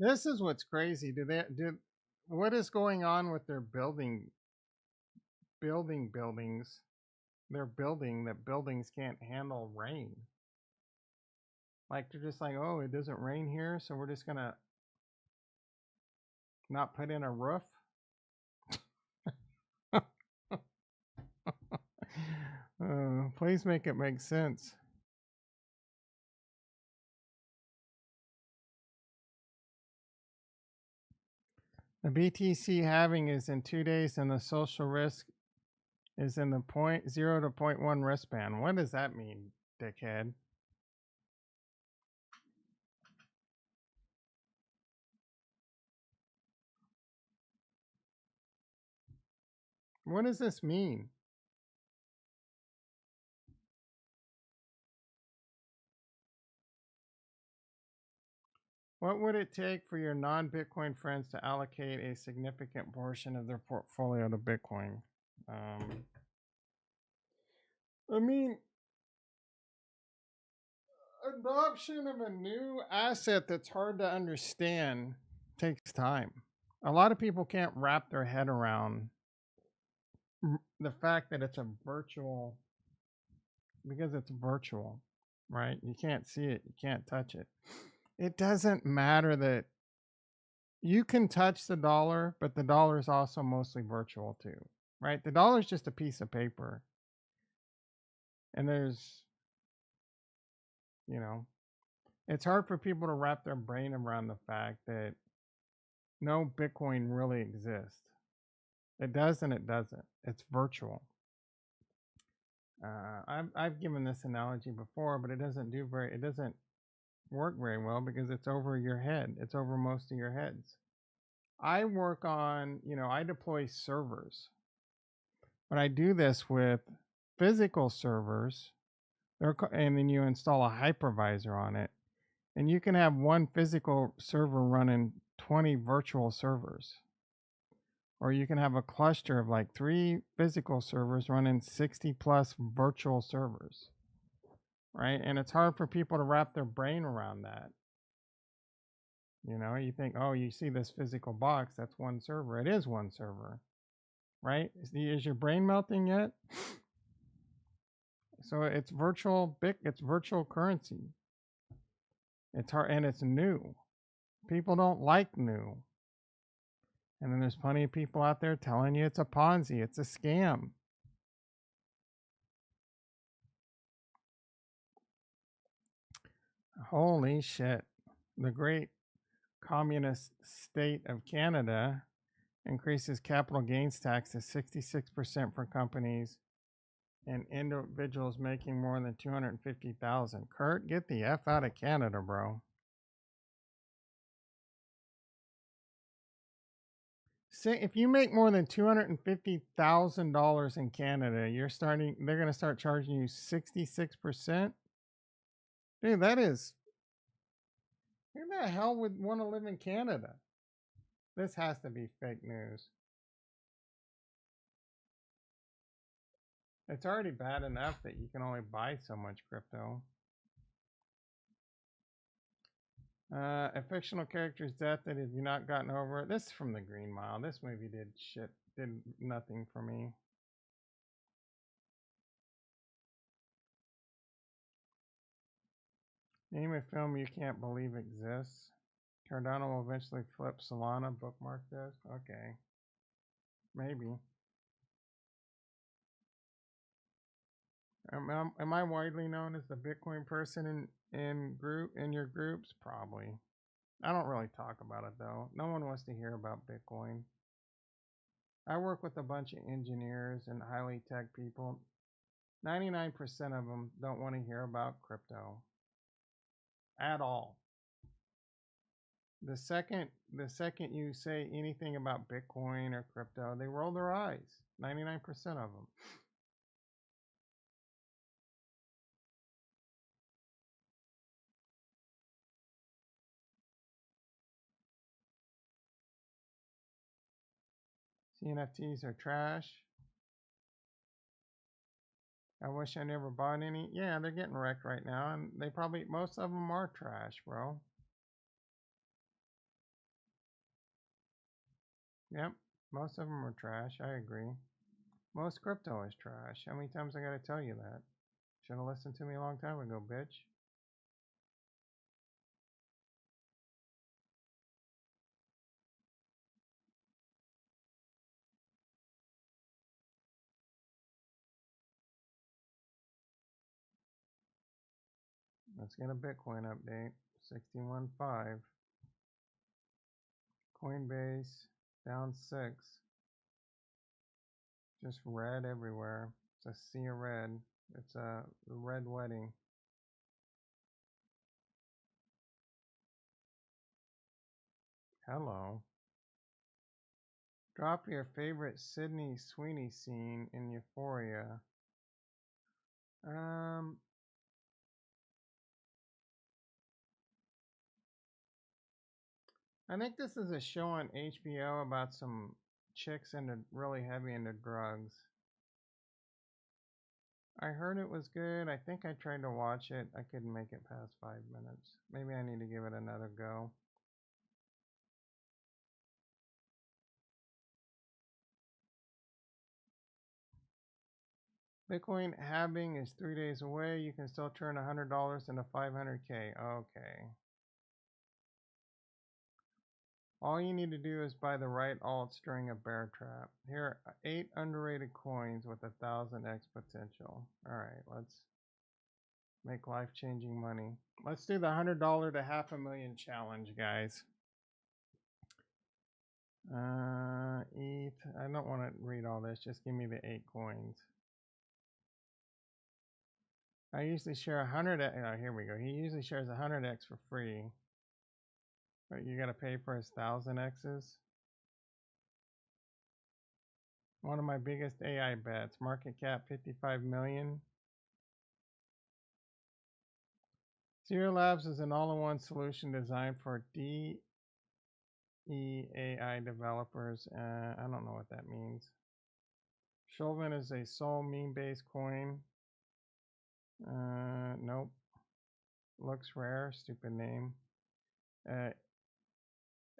This is what's crazy. What is going on with their buildings? They're building that buildings can't handle rain. Like they're just like, oh, it doesn't rain here, so we're just gonna not put in a roof. Please make it make sense. The BTC halving is in 2 days, and the social risk is in the 0 to 0.1 risk band. What does that mean, dickhead? What does this mean? What would it take for your non-Bitcoin friends to allocate a significant portion of their portfolio to Bitcoin? I mean, adoption of a new asset that's hard to understand takes time. A lot of people can't wrap their head around the fact that it's a virtual, because it's virtual, right? You can't see it, you can't touch it. It doesn't matter that you can touch the dollar, but the dollar is also mostly virtual too, right? The dollar is just a piece of paper. And there's, it's hard for people to wrap their brain around the fact that no Bitcoin really exists. It does and it doesn't. It's virtual. I've given this analogy before, but it doesn't work very well because it's over your head. It's over most of your heads. I work on, I deploy servers, but I do this with physical servers, and then you install a hypervisor on it, and you can have one physical server running 20 virtual servers. Or you can have a cluster of like 3 physical servers running 60 plus virtual servers, right? And it's hard for people to wrap their brain around that. You think, oh, you see this physical box, that's one server. It is one server, right? Is your brain melting yet? So it's it's virtual currency. It's hard and it's new. People don't like new. And then there's plenty of people out there telling you it's a Ponzi, it's a scam. Holy shit. The great communist state of Canada increases capital gains tax to 66% for companies and individuals making more than 250,000. Kurt, get the F out of Canada, bro. If you make more than $250,000 in Canada, they're going to start charging you 66%. Dude, that is, who the hell would want to live in Canada? This has to be fake news. It's already bad enough that you can only buy so much crypto. A fictional character's death that have you not gotten over. This is from the Green Mile. This movie did nothing for me. Name a film you can't believe exists. Cardano will eventually flip Solana. Bookmark this. Okay. Maybe. Am I widely known as the Bitcoin person in your groups? Probably. I don't really talk about it though. No one wants to hear about Bitcoin. I work with a bunch of engineers and highly tech people. 99% of them don't want to hear about crypto at all. The second you say anything about Bitcoin or crypto, they roll their eyes. 99% of them. CNFTs are trash. I wish I never bought any. Yeah, they're getting wrecked right now, and most of them are trash, bro. Yep, most of them are trash. I agree. Most crypto is trash. How many times I gotta tell you that? Should have listened to me a long time ago, bitch. Let's get a Bitcoin update. 61.5. Coinbase down 6. Just red everywhere. It's a sea of red. It's a red wedding. Hello. Drop your favorite Sydney Sweeney scene in Euphoria. I think this is a show on HBO about some chicks really heavy into drugs. I heard it was good. I think I tried to watch it. I couldn't make it past 5 minutes. Maybe I need to give it another go. Bitcoin halving is 3 days away. You can still turn $100 into 500K. Okay. All you need to do is buy the right alts during a bear trap. Here are 8 underrated coins with 1,000x potential. All right, let's make life-changing money. Let's do the $100 to $500,000 challenge, guys. ETH. I don't want to read all this. Just give me the 8 coins. I usually share 100x. Oh, here we go. He usually shares 100x for free. But you got to pay for his 1,000x's. One of my biggest AI bets. Market cap 55 million. Zero Labs is an all-in-one solution designed for DEAI developers. I don't know what that means. Chauvin is a Sol meme-based coin. Nope. Looks rare. Stupid name.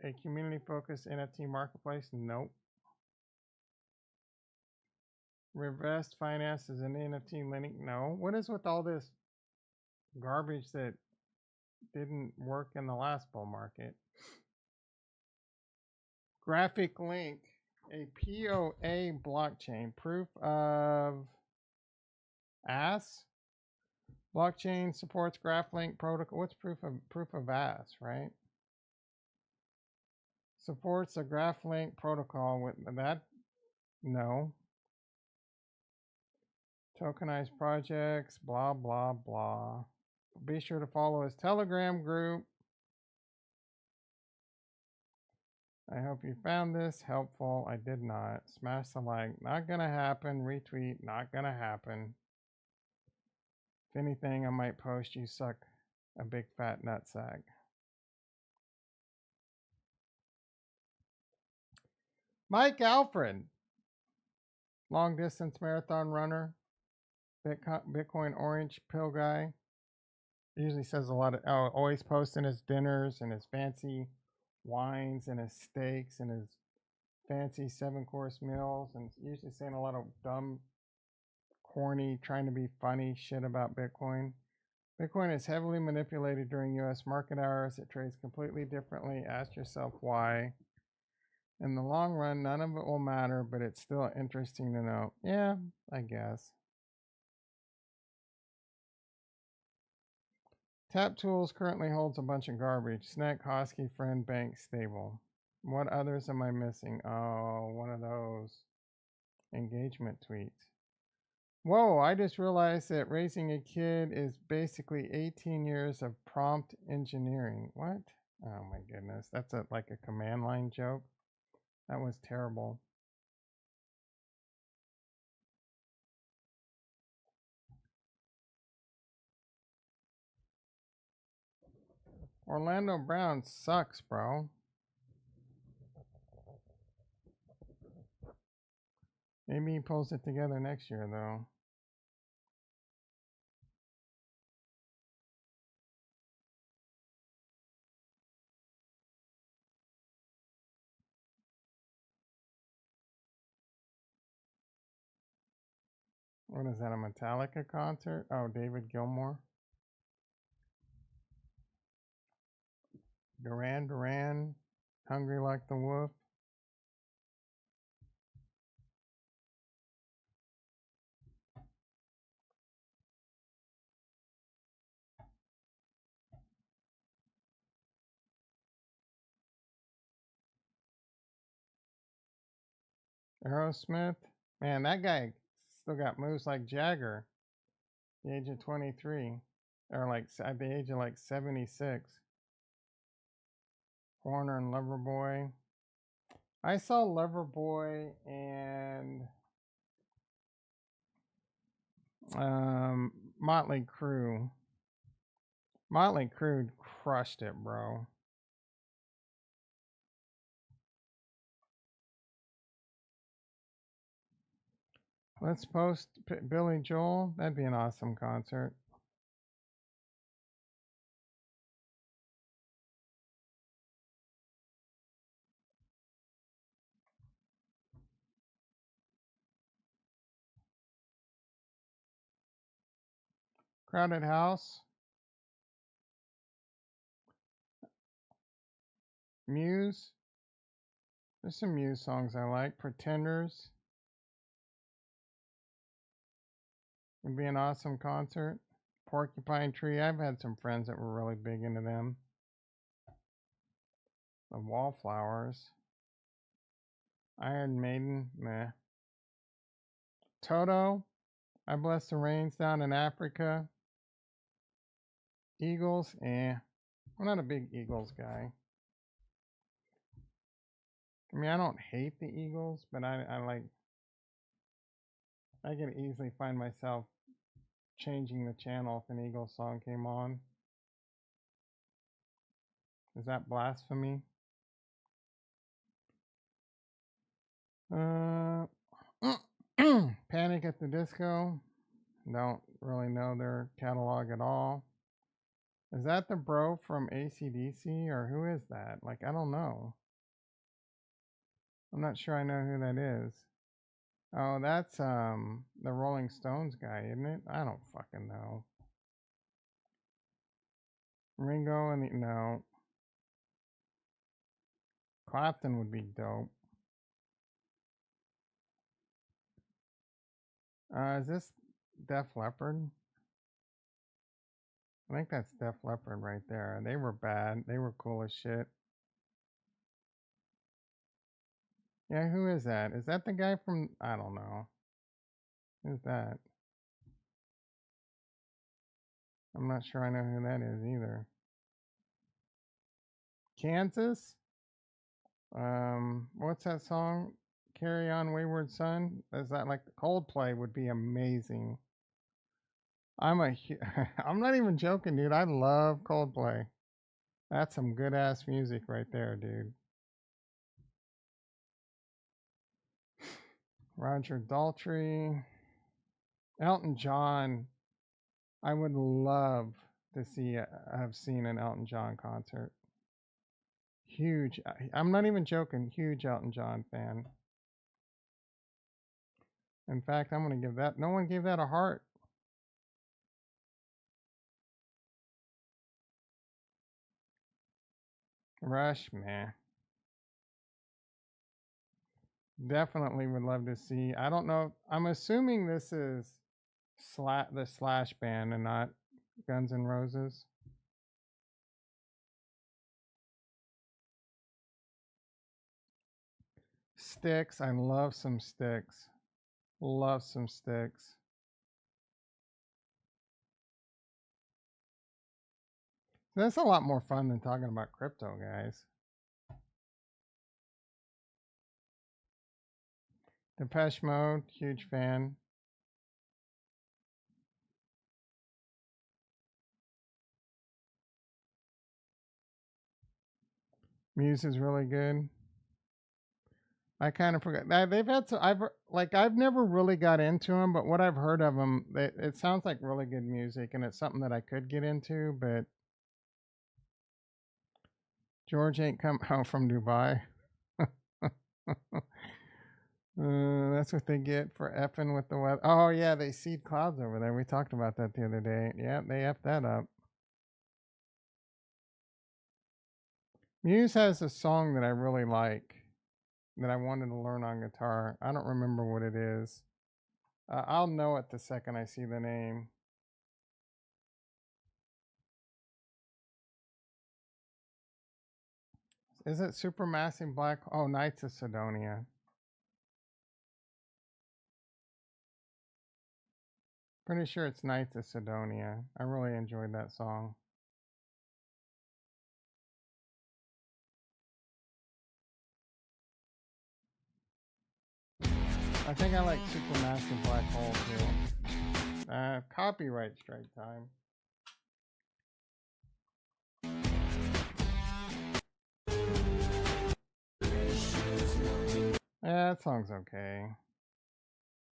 A community-focused NFT marketplace? Nope. Revest Finance is an NFT lending? No. What is with all this garbage that didn't work in the last bull market? Graphic Link, a POA blockchain, proof of AS. Blockchain supports GraphLink protocol. What's proof of AS, right? Supports a GraphLink protocol with that? No. Tokenized projects, blah, blah, blah. Be sure to follow his Telegram group. I hope you found this helpful. I did not. Smash the like. Not gonna happen. Retweet. Not gonna happen. If anything, I might post you suck a big fat nutsack. Mike Alfred, long distance marathon runner, Bitcoin orange pill guy. He usually says a lot of, always posting his dinners and his fancy wines and his steaks and his fancy 7-course meals, and usually saying a lot of dumb, corny, trying to be funny shit about Bitcoin. Bitcoin is heavily manipulated during US market hours. It trades completely differently. Ask yourself why. In the long run, none of it will matter, but it's still interesting to know. Yeah, I guess. Tap Tools currently holds a bunch of garbage. Snack, Hosky, Friend, Bank, Stable. What others am I missing? Oh, one of those engagement tweets. Whoa, I just realized that raising a kid is basically 18 years of prompt engineering. What? Oh my goodness. That's like a command line joke. That was terrible. Orlando Brown sucks, bro. Maybe he pulls it together next year, though. What is that, a Metallica concert? Oh, David Gilmour. Duran Duran, Hungry Like the Wolf. Aerosmith. Man, that guy still got moves like Jagger. At the age of 23. Or like at the age of like 76. Foreigner and Loverboy. I saw Loverboy and Motley Crue. Motley Crue crushed it, bro. Let's post Billy Joel. That'd be an awesome concert. Crowded House. Muse. There's some Muse songs I like. Pretenders. Would be an awesome concert. Porcupine Tree. I've had some friends that were really big into them. The Wallflowers. Iron Maiden. Meh. Toto. I Bless the Rains down in Africa. Eagles. Eh. I'm not a big Eagles guy. I mean, I don't hate the Eagles, but I can easily find myself changing the channel if an Eagles song came on. Is that blasphemy? Panic at the Disco. Don't really know their catalog at all. Is that the bro from AC/DC or who is that? Like, I don't know. I'm not sure I know who that is. Oh, that's the Rolling Stones guy, isn't it? I don't fucking know. Ringo and the no. Clapton would be dope. Is this Def Leppard? I think that's Def Leppard right there. They were bad. They were cool as shit. Yeah, who is that? Is that the guy from, I don't know. Who's that? I'm not sure I know who that is either. Kansas? What's that song? Carry On Wayward Son? Is that like Coldplay would be amazing. I'm not even joking, dude. I love Coldplay. That's some good ass music right there, dude. Roger Daltrey, Elton John. I would love to have seen an Elton John concert. Huge. I'm not even joking. Huge Elton John fan. In fact, I'm going to give that. No one gave that a heart. Rush, man. Definitely would love to see. I don't know. I'm assuming this is the Slash band and not Guns N' Roses. Styx. I love some Styx. Love some Styx. That's a lot more fun than talking about crypto, guys. Depeche Mode, huge fan. Muse is really good. I kind of forgot. They've had some. I've never really got into them, but what I've heard of them, it sounds like really good music, and it's something that I could get into. But George ain't come home from Dubai. That's what they get for effing with the weather. Oh yeah, they seed clouds over there. We talked about that the other day. Yeah, they effed that up. Muse has a song that I really like that I wanted to learn on guitar. I don't remember what it is. I'll know it the second I see the name. Is it Supermassive Black? Oh, Knights of Sidonia. Pretty sure it's Knights of Sidonia. I really enjoyed that song. I think I like Supermassive Black Hole too. Copyright strike time. Yeah, that song's okay.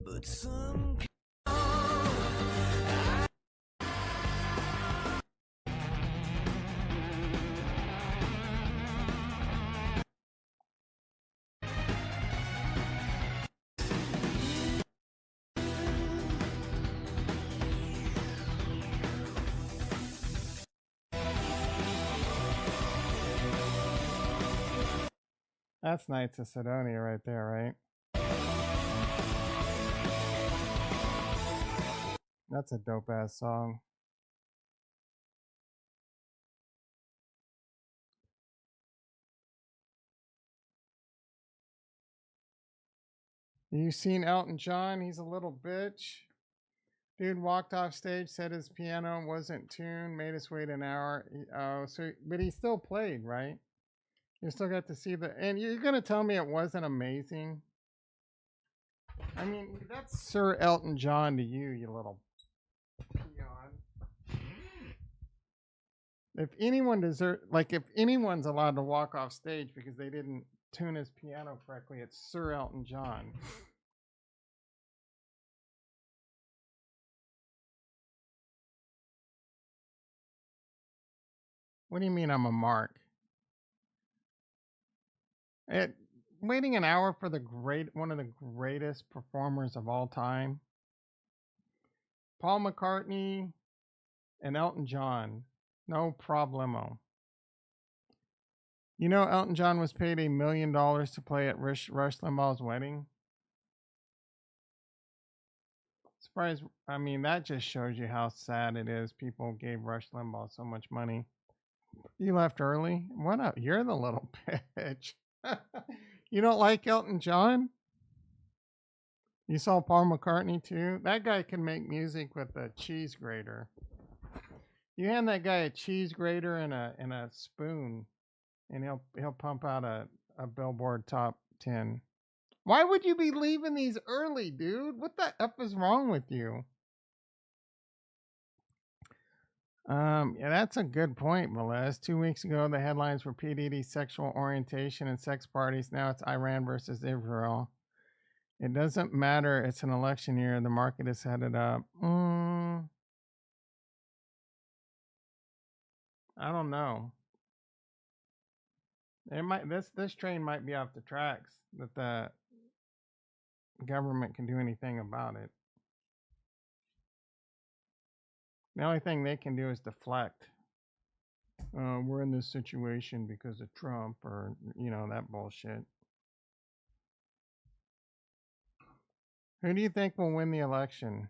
But some That's Knights of Sidonia right there, right? That's a dope ass song. You seen Elton John? He's a little bitch. Dude walked off stage, said his piano wasn't tuned, made us wait an hour. But he still played, right? You still got to see and you're gonna tell me it wasn't amazing? I mean, that's Sir Elton John to you, you little peon. If anyone if anyone's allowed to walk off stage because they didn't tune his piano correctly, it's Sir Elton John. What do you mean I'm a mark? Waiting an hour for one of the greatest performers of all time, Paul McCartney and Elton John, no problemo. You know, Elton John was paid $1 million to play at Rush Limbaugh's wedding. Surprise! I mean, that just shows you how sad it is. People gave Rush Limbaugh so much money. You left early. What up? You're the little bitch. You don't like Elton John? You saw Paul McCartney too? That guy can make music with a cheese grater. You hand that guy a cheese grater and a spoon, and he'll pump out a Billboard top 10. Why would you be leaving these early, dude? What the F is wrong with you? Yeah, that's a good point, Melez. 2 weeks ago, the headlines were P. Diddy's sexual orientation and sex parties. Now it's Iran versus Israel. It doesn't matter. It's an election year. The market is headed up. I don't know. It might this train might be off the tracks that the government can do anything about it. The only thing they can do is deflect. We're in this situation because of Trump, or that bullshit. Who do you think will win the election?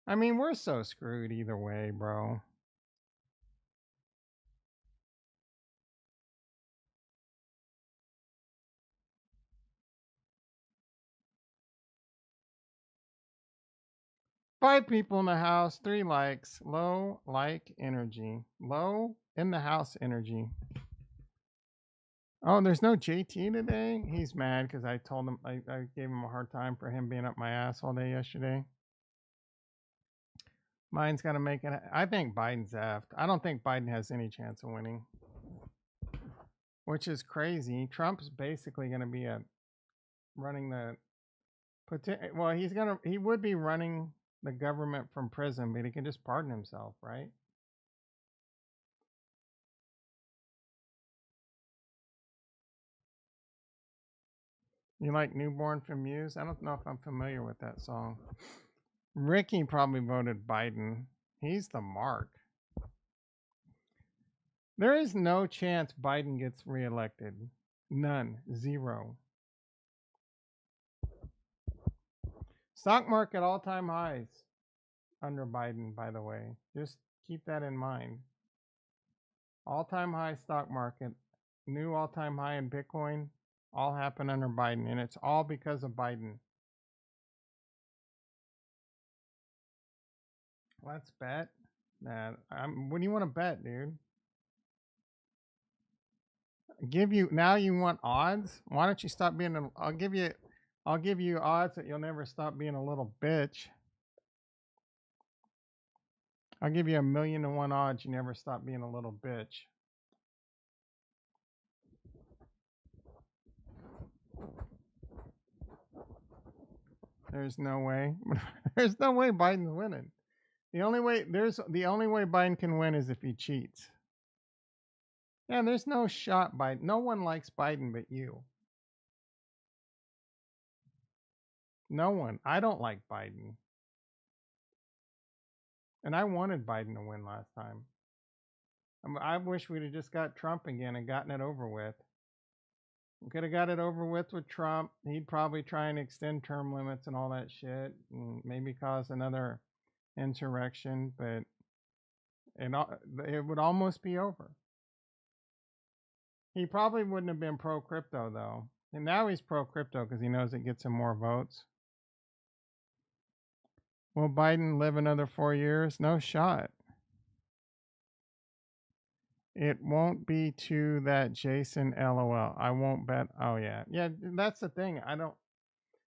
I mean, we're so screwed either way, bro. Five people in the house, 3 likes. Low like energy. Low in the house energy. Oh, there's no JT today? He's mad because I told him, I gave him a hard time for him being up my ass all day yesterday. Mine's got to make it. I think Biden's effed. I don't think Biden has any chance of winning, which is crazy. Trump's basically going to be running the. Well, he would be running the government from prison, but he can just pardon himself, right? You like Newborn from Muse? I don't know if I'm familiar with that song. Ricky probably voted Biden. He's the mark. There is no chance Biden gets reelected. None. Zero. Stock market all time highs under Biden, by the way. Just keep that in mind. All time high stock market, new all time high in Bitcoin, all happened under Biden. And it's all because of Biden. Let's bet. Nah, what do you want to bet, dude? Give you now you want odds? Why don't you stop being I'll give you odds that you'll never stop being a little bitch. I'll give you 1,000,000 to 1 odds you never stop being a little bitch. There's no way. There's no way Biden's winning. The only way Biden can win is if he cheats. Yeah, there's no shot Biden. No one likes Biden but you. No one. I don't like Biden. And I wanted Biden to win last time. I wish we'd have just got Trump again and gotten it over with. We could have got it over with Trump. He'd probably try and extend term limits and all that shit, and maybe cause another insurrection, but it would almost be over. He probably wouldn't have been pro crypto though, and now he's pro crypto because he knows it gets him more votes. Will Biden live another 4 years? No shot. It won't be to that Jason LOL. I won't bet. Oh yeah. Yeah, that's the thing.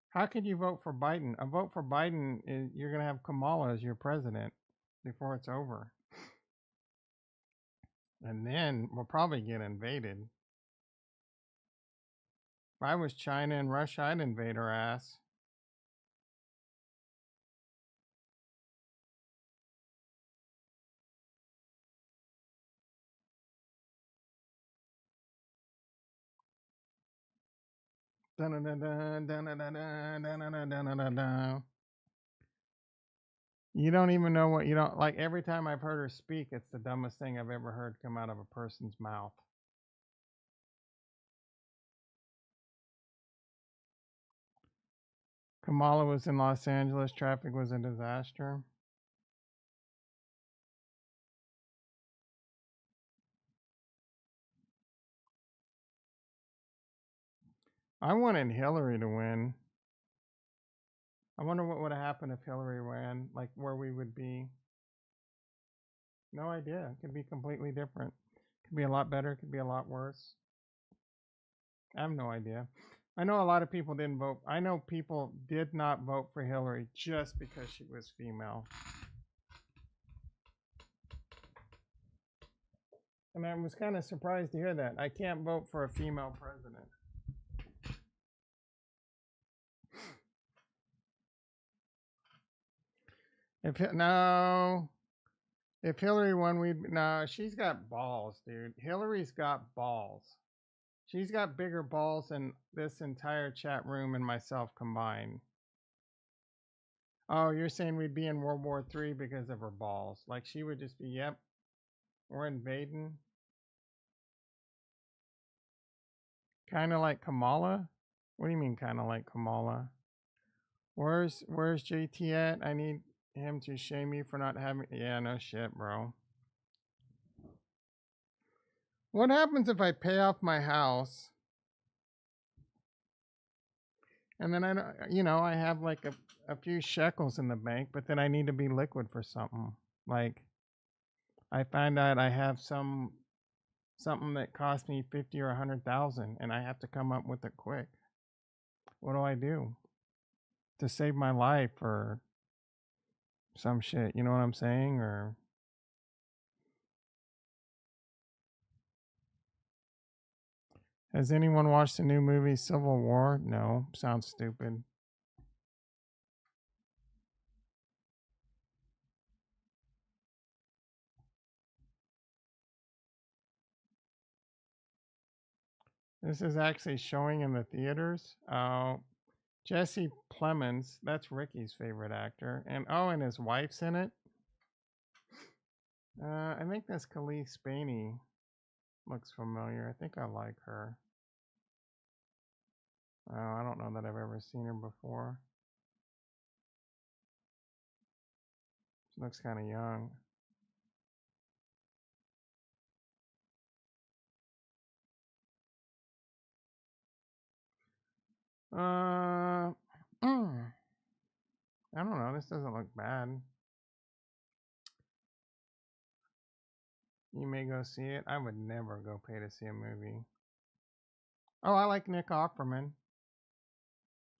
How could you vote for Biden? A vote for Biden is you're going to have Kamala as your president before it's over. And then we'll probably get invaded. If I was China and Russia, I'd invade her ass. You don't even know what you don't like. Every time I've heard her speak, it's the dumbest thing I've ever heard come out of a person's mouth. Kamala was in Los Angeles. Traffic was a disaster. I wanted Hillary to win. I wonder what would have happened if Hillary ran, like where we would be. No idea. It could be completely different. Could be a lot better. Could be a lot worse. I have no idea. I know a lot of people didn't vote. I know people did not vote for Hillary just because she was female. And I was kind of surprised to hear that. I can't vote for a female president. If Hillary won, we'd no. She's got balls, dude. Hillary's got balls. She's got bigger balls than this entire chat room and myself combined. Oh, you're saying we'd be in World War III because of her balls? Like she would just be, yep, we're invading. Kind of like Kamala. What do you mean, kind of like Kamala? Where's JT at? I need him to shame me for not having. Yeah, no shit, bro. What happens if I pay off my house and then I have like a few shekels in the bank, but then I need to be liquid for something. Like I find out I have something that cost me 50 or 100,000 and I have to come up with it quick. What do I do to save my life or some shit? You know what I'm saying? Or has anyone watched the new movie Civil War? No, sounds stupid. This is actually showing in the theaters. Oh, Jesse Plemons, that's Ricky's favorite actor, and his wife's in it. I think that's Khalees Spaney. Looks familiar. I think I like her. Oh, I don't know that I've ever seen her before. She looks kind of young. I don't know. This doesn't look bad. You may go see it. I would never go pay to see a movie. Oh, I like Nick Offerman.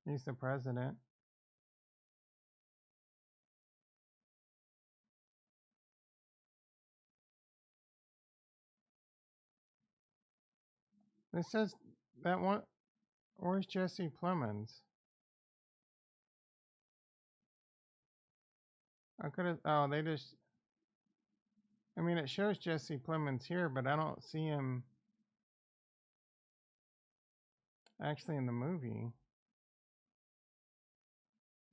He's the president. This says that one. Where's Jesse Plemons? I could have. Oh, they just. I mean, it shows Jesse Plemons here, but I don't see him actually in the movie.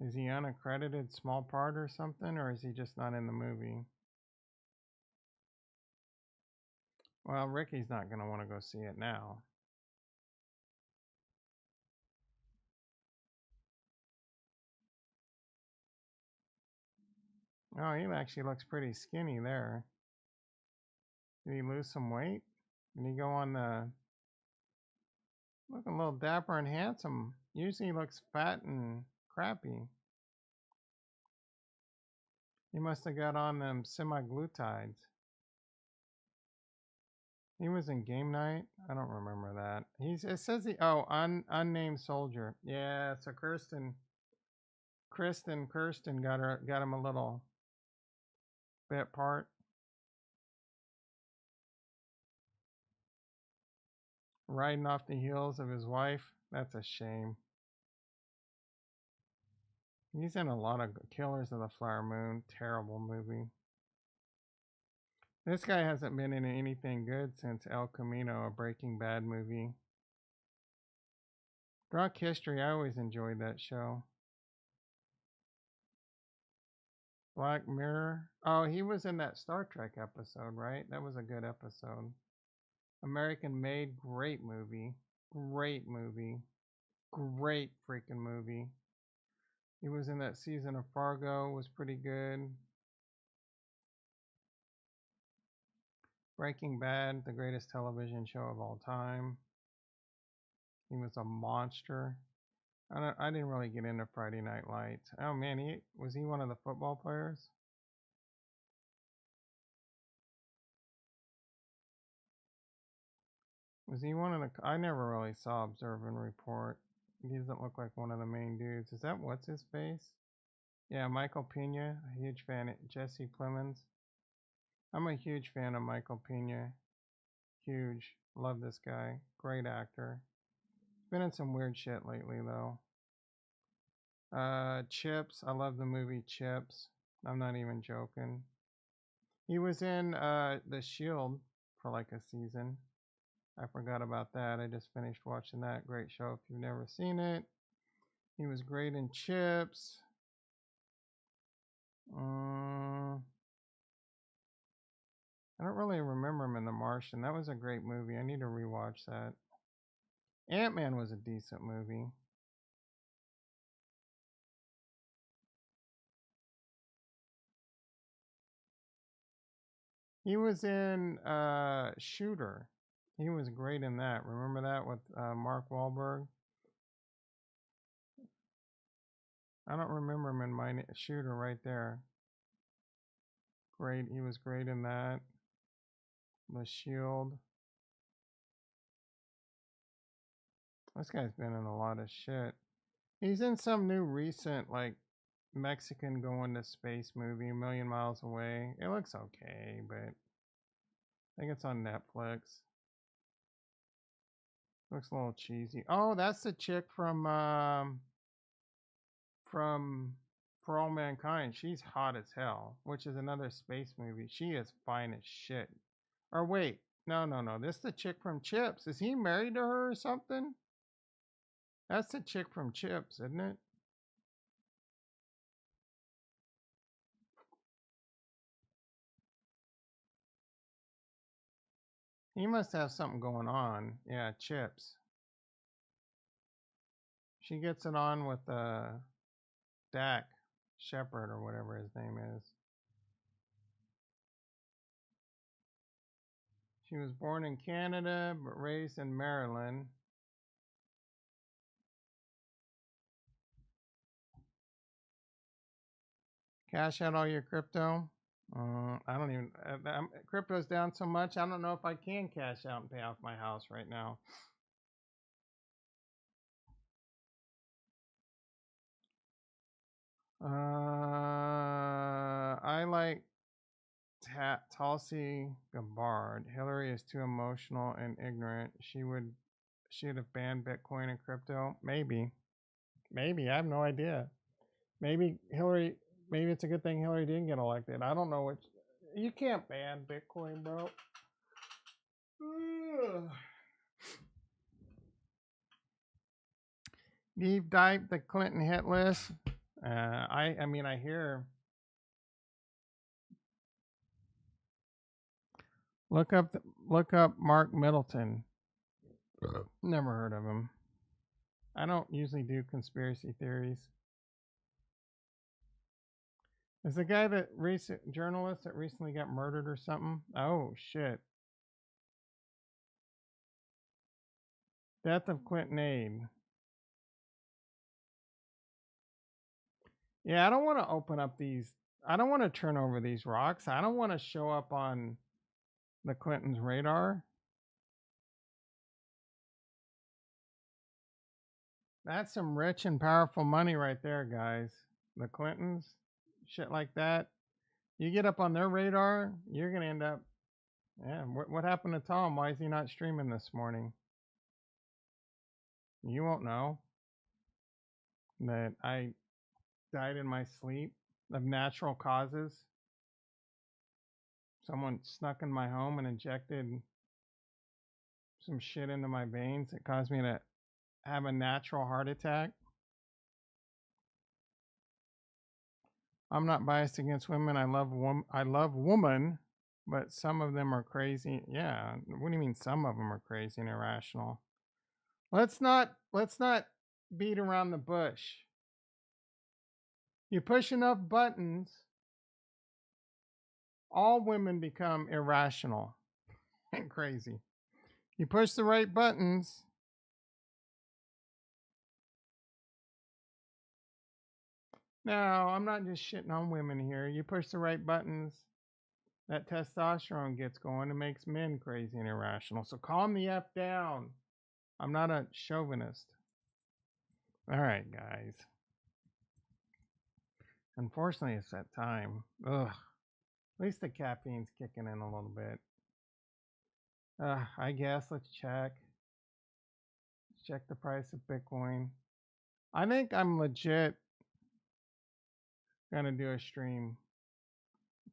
Is he unaccredited small part or something, or is he just not in the movie? Well, Ricky's not going to want to go see it now. Oh, he actually looks pretty skinny there. Did he lose some weight? Did he go on the looking a little dapper and handsome? Usually he looks fat and crappy. He must have got on them semaglutides. He was in Game Night. I don't remember that. It says unnamed soldier. Yeah, so Kirsten got him a little bit part. Riding off the heels of his wife. That's a shame. He's in a lot of Killers of the Flower Moon. Terrible movie. This guy hasn't been in anything good since El Camino, a Breaking Bad movie. Drunk History, I always enjoyed that show. Black Mirror. Oh, he was in that Star Trek episode, right? That was a good episode. American Made, great movie. Great movie. Great freaking movie. He was in that season of Fargo, was pretty good. Breaking Bad, the greatest television show of all time. He was a monster. I didn't really get into Friday Night Lights. Oh man, was he one of the football players? Was he one of the? I never really saw Observe and Report. He doesn't look like one of the main dudes. Is that what's his face? Yeah, Michael Pena. A huge fan. Jesse Plemons. I'm a huge fan of Michael Pena. Huge. Love this guy. Great actor. Been in some weird shit lately though. Chips. I love the movie Chips. I'm not even joking. He was in The Shield for like a season. I forgot about that. I just finished watching that. Great show if you've never seen it. He was great in Chips. I don't really remember him in The Martian. That was a great movie. I need to rewatch that. Ant-Man was a decent movie. He was in Shooter. He was great in that. Remember that with Mark Wahlberg? I don't remember him in my Shooter right there. Great. He was great in that. The Shield. This guy's been in a lot of shit. He's in some new recent like Mexican going to space movie, A Million Miles Away. It looks okay, but I think it's on Netflix. Looks a little cheesy. Oh, that's the chick from For All Mankind. She's hot as hell, which is another space movie. She is fine as shit. Or wait, no. This is the chick from Chips. Is he married to her or something? That's the chick from Chips, isn't it? He must have something going on. Yeah, Chips. She gets it on with Dak Shepard or whatever his name is. She was born in Canada but raised in Maryland. Cash out all your crypto. I don't even. Crypto's down so much. I don't know if I can cash out and pay off my house right now. I like Tulsi Gabbard. Hillary is too emotional and ignorant. She'd have banned Bitcoin and crypto. Maybe. I have no idea. Maybe it's a good thing Hillary didn't get elected. I don't know which. You can't ban Bitcoin, bro. Deep dive the Clinton hit list. I mean, I hear. Look up Mark Middleton. Never heard of him. I don't usually do conspiracy theories. Is the guy that journalist that recently got murdered or something? Oh shit. Death of Clinton aide. Yeah, I don't want to open up these. I don't want to turn over these rocks. I don't want to show up on the Clintons' radar. That's some rich and powerful money right there, guys. The Clintons, shit like that. You get up on their radar, you're going to end up. Yeah, what happened to Tom? Why is he not streaming this morning? You won't know that I died in my sleep of natural causes. Someone snuck in my home and injected some shit into my veins that caused me to have a natural heart attack. I'm not biased against women. I love woman, but some of them are crazy. Yeah, what do you mean some of them are crazy and irrational? Let's not beat around the bush. You push enough buttons, all women become irrational and crazy. You push the right buttons, No, I'm not just shitting on women here. You push the right buttons, that testosterone gets going and makes men crazy and irrational. So calm the F down. I'm not a chauvinist. All right, guys. Unfortunately, it's that time. Ugh. At least the caffeine's kicking in a little bit. I guess let's check. Let's check the price of Bitcoin. I think I'm legit gonna do a stream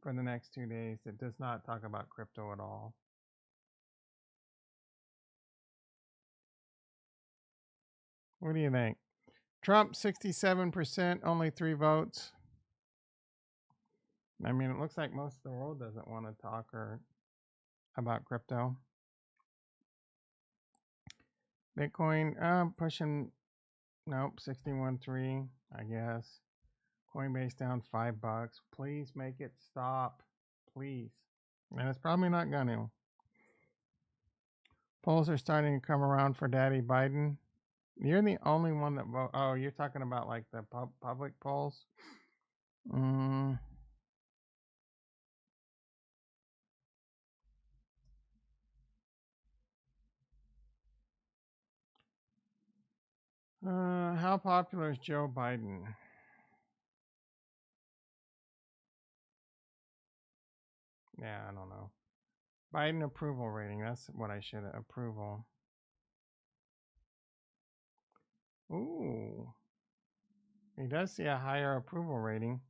for the next 2 days that does not talk about crypto at all. What do you think? Trump 67%, only 3 votes. I mean, it looks like most of the world doesn't want to talk or about crypto. Bitcoin, pushing, nope, 61.3, I guess. Coinbase down $5. Please make it stop, please. And it's probably not gonna. Polls are starting to come around for Daddy Biden. You're the only one that vote. Oh, you're talking about like the public polls. How popular is Joe Biden? Yeah, I don't know. Biden approval rating. That's what I should approval. Ooh, he does see a higher approval rating.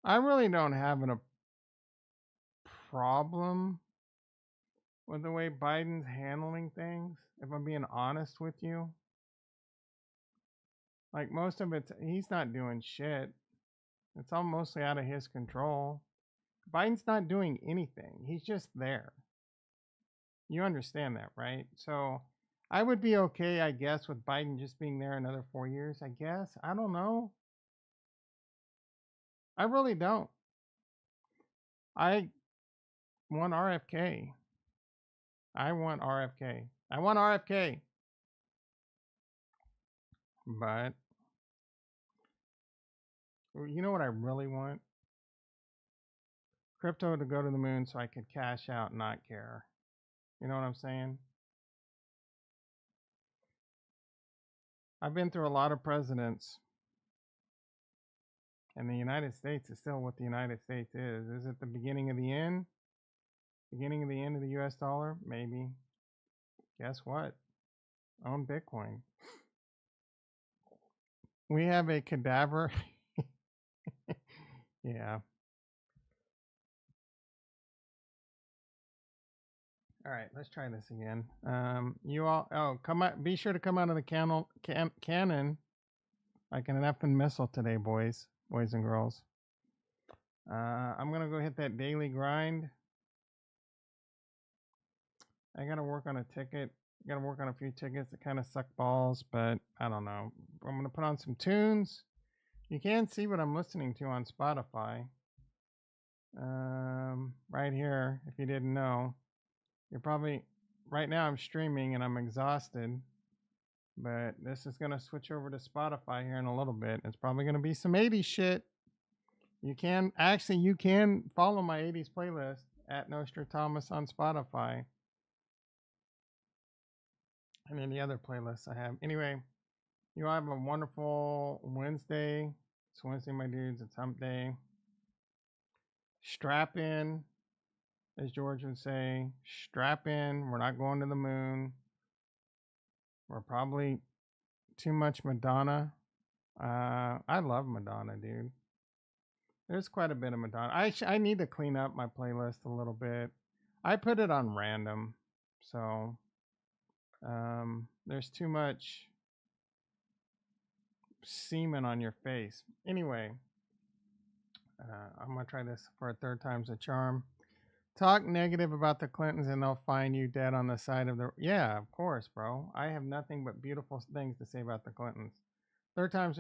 I really don't have a problem with the way Biden's handling things, if I'm being honest with you. Like most of it, he's not doing shit. It's all mostly out of his control. Biden's not doing anything. He's just there. You understand that, right? So I would be okay, I guess, with Biden just being there another 4 years, I guess. I don't know. I really don't. I want RFK. I want RFK. I want RFK. But you know what I really want? Crypto to go to the moon so I could cash out and not care. You know what I'm saying? I've been through a lot of presidents, and the United States is still what the United States is. Is it the beginning of the end? Beginning of the end of the US dollar? Maybe. Guess what? Own Bitcoin. We have a cadaver. Yeah. All right, let's try this again. You all, come out. Be sure to come out of the cannon like an effing missile today, boys and girls. I'm gonna go hit that daily grind. I gotta work on a ticket. I gotta work on a few tickets that kind of suck balls, but I don't know. I'm gonna put on some tunes. You can see what I'm listening to on Spotify. Right here, if you didn't know, you're probably right now. I'm streaming and I'm exhausted, but this is gonna switch over to Spotify here in a little bit. It's probably gonna be some 80s shit. You can follow my 80s playlist at Nostradamus on Spotify. And any other playlists I have. Anyway, you all have a wonderful Wednesday. It's Wednesday, my dudes. It's hump day. Strap in, as George would say. Strap in. We're not going to the moon. We're probably too much Madonna. I love Madonna, dude. There's quite a bit of Madonna. I need to clean up my playlist a little bit. I put it on random, so there's too much semen on your face. Anyway, I'm gonna try this for a third time's a charm. Talk negative about the Clintons and they'll find you dead on the side of the. Yeah, of course, bro. I have nothing but beautiful things to say about the Clintons. Third time's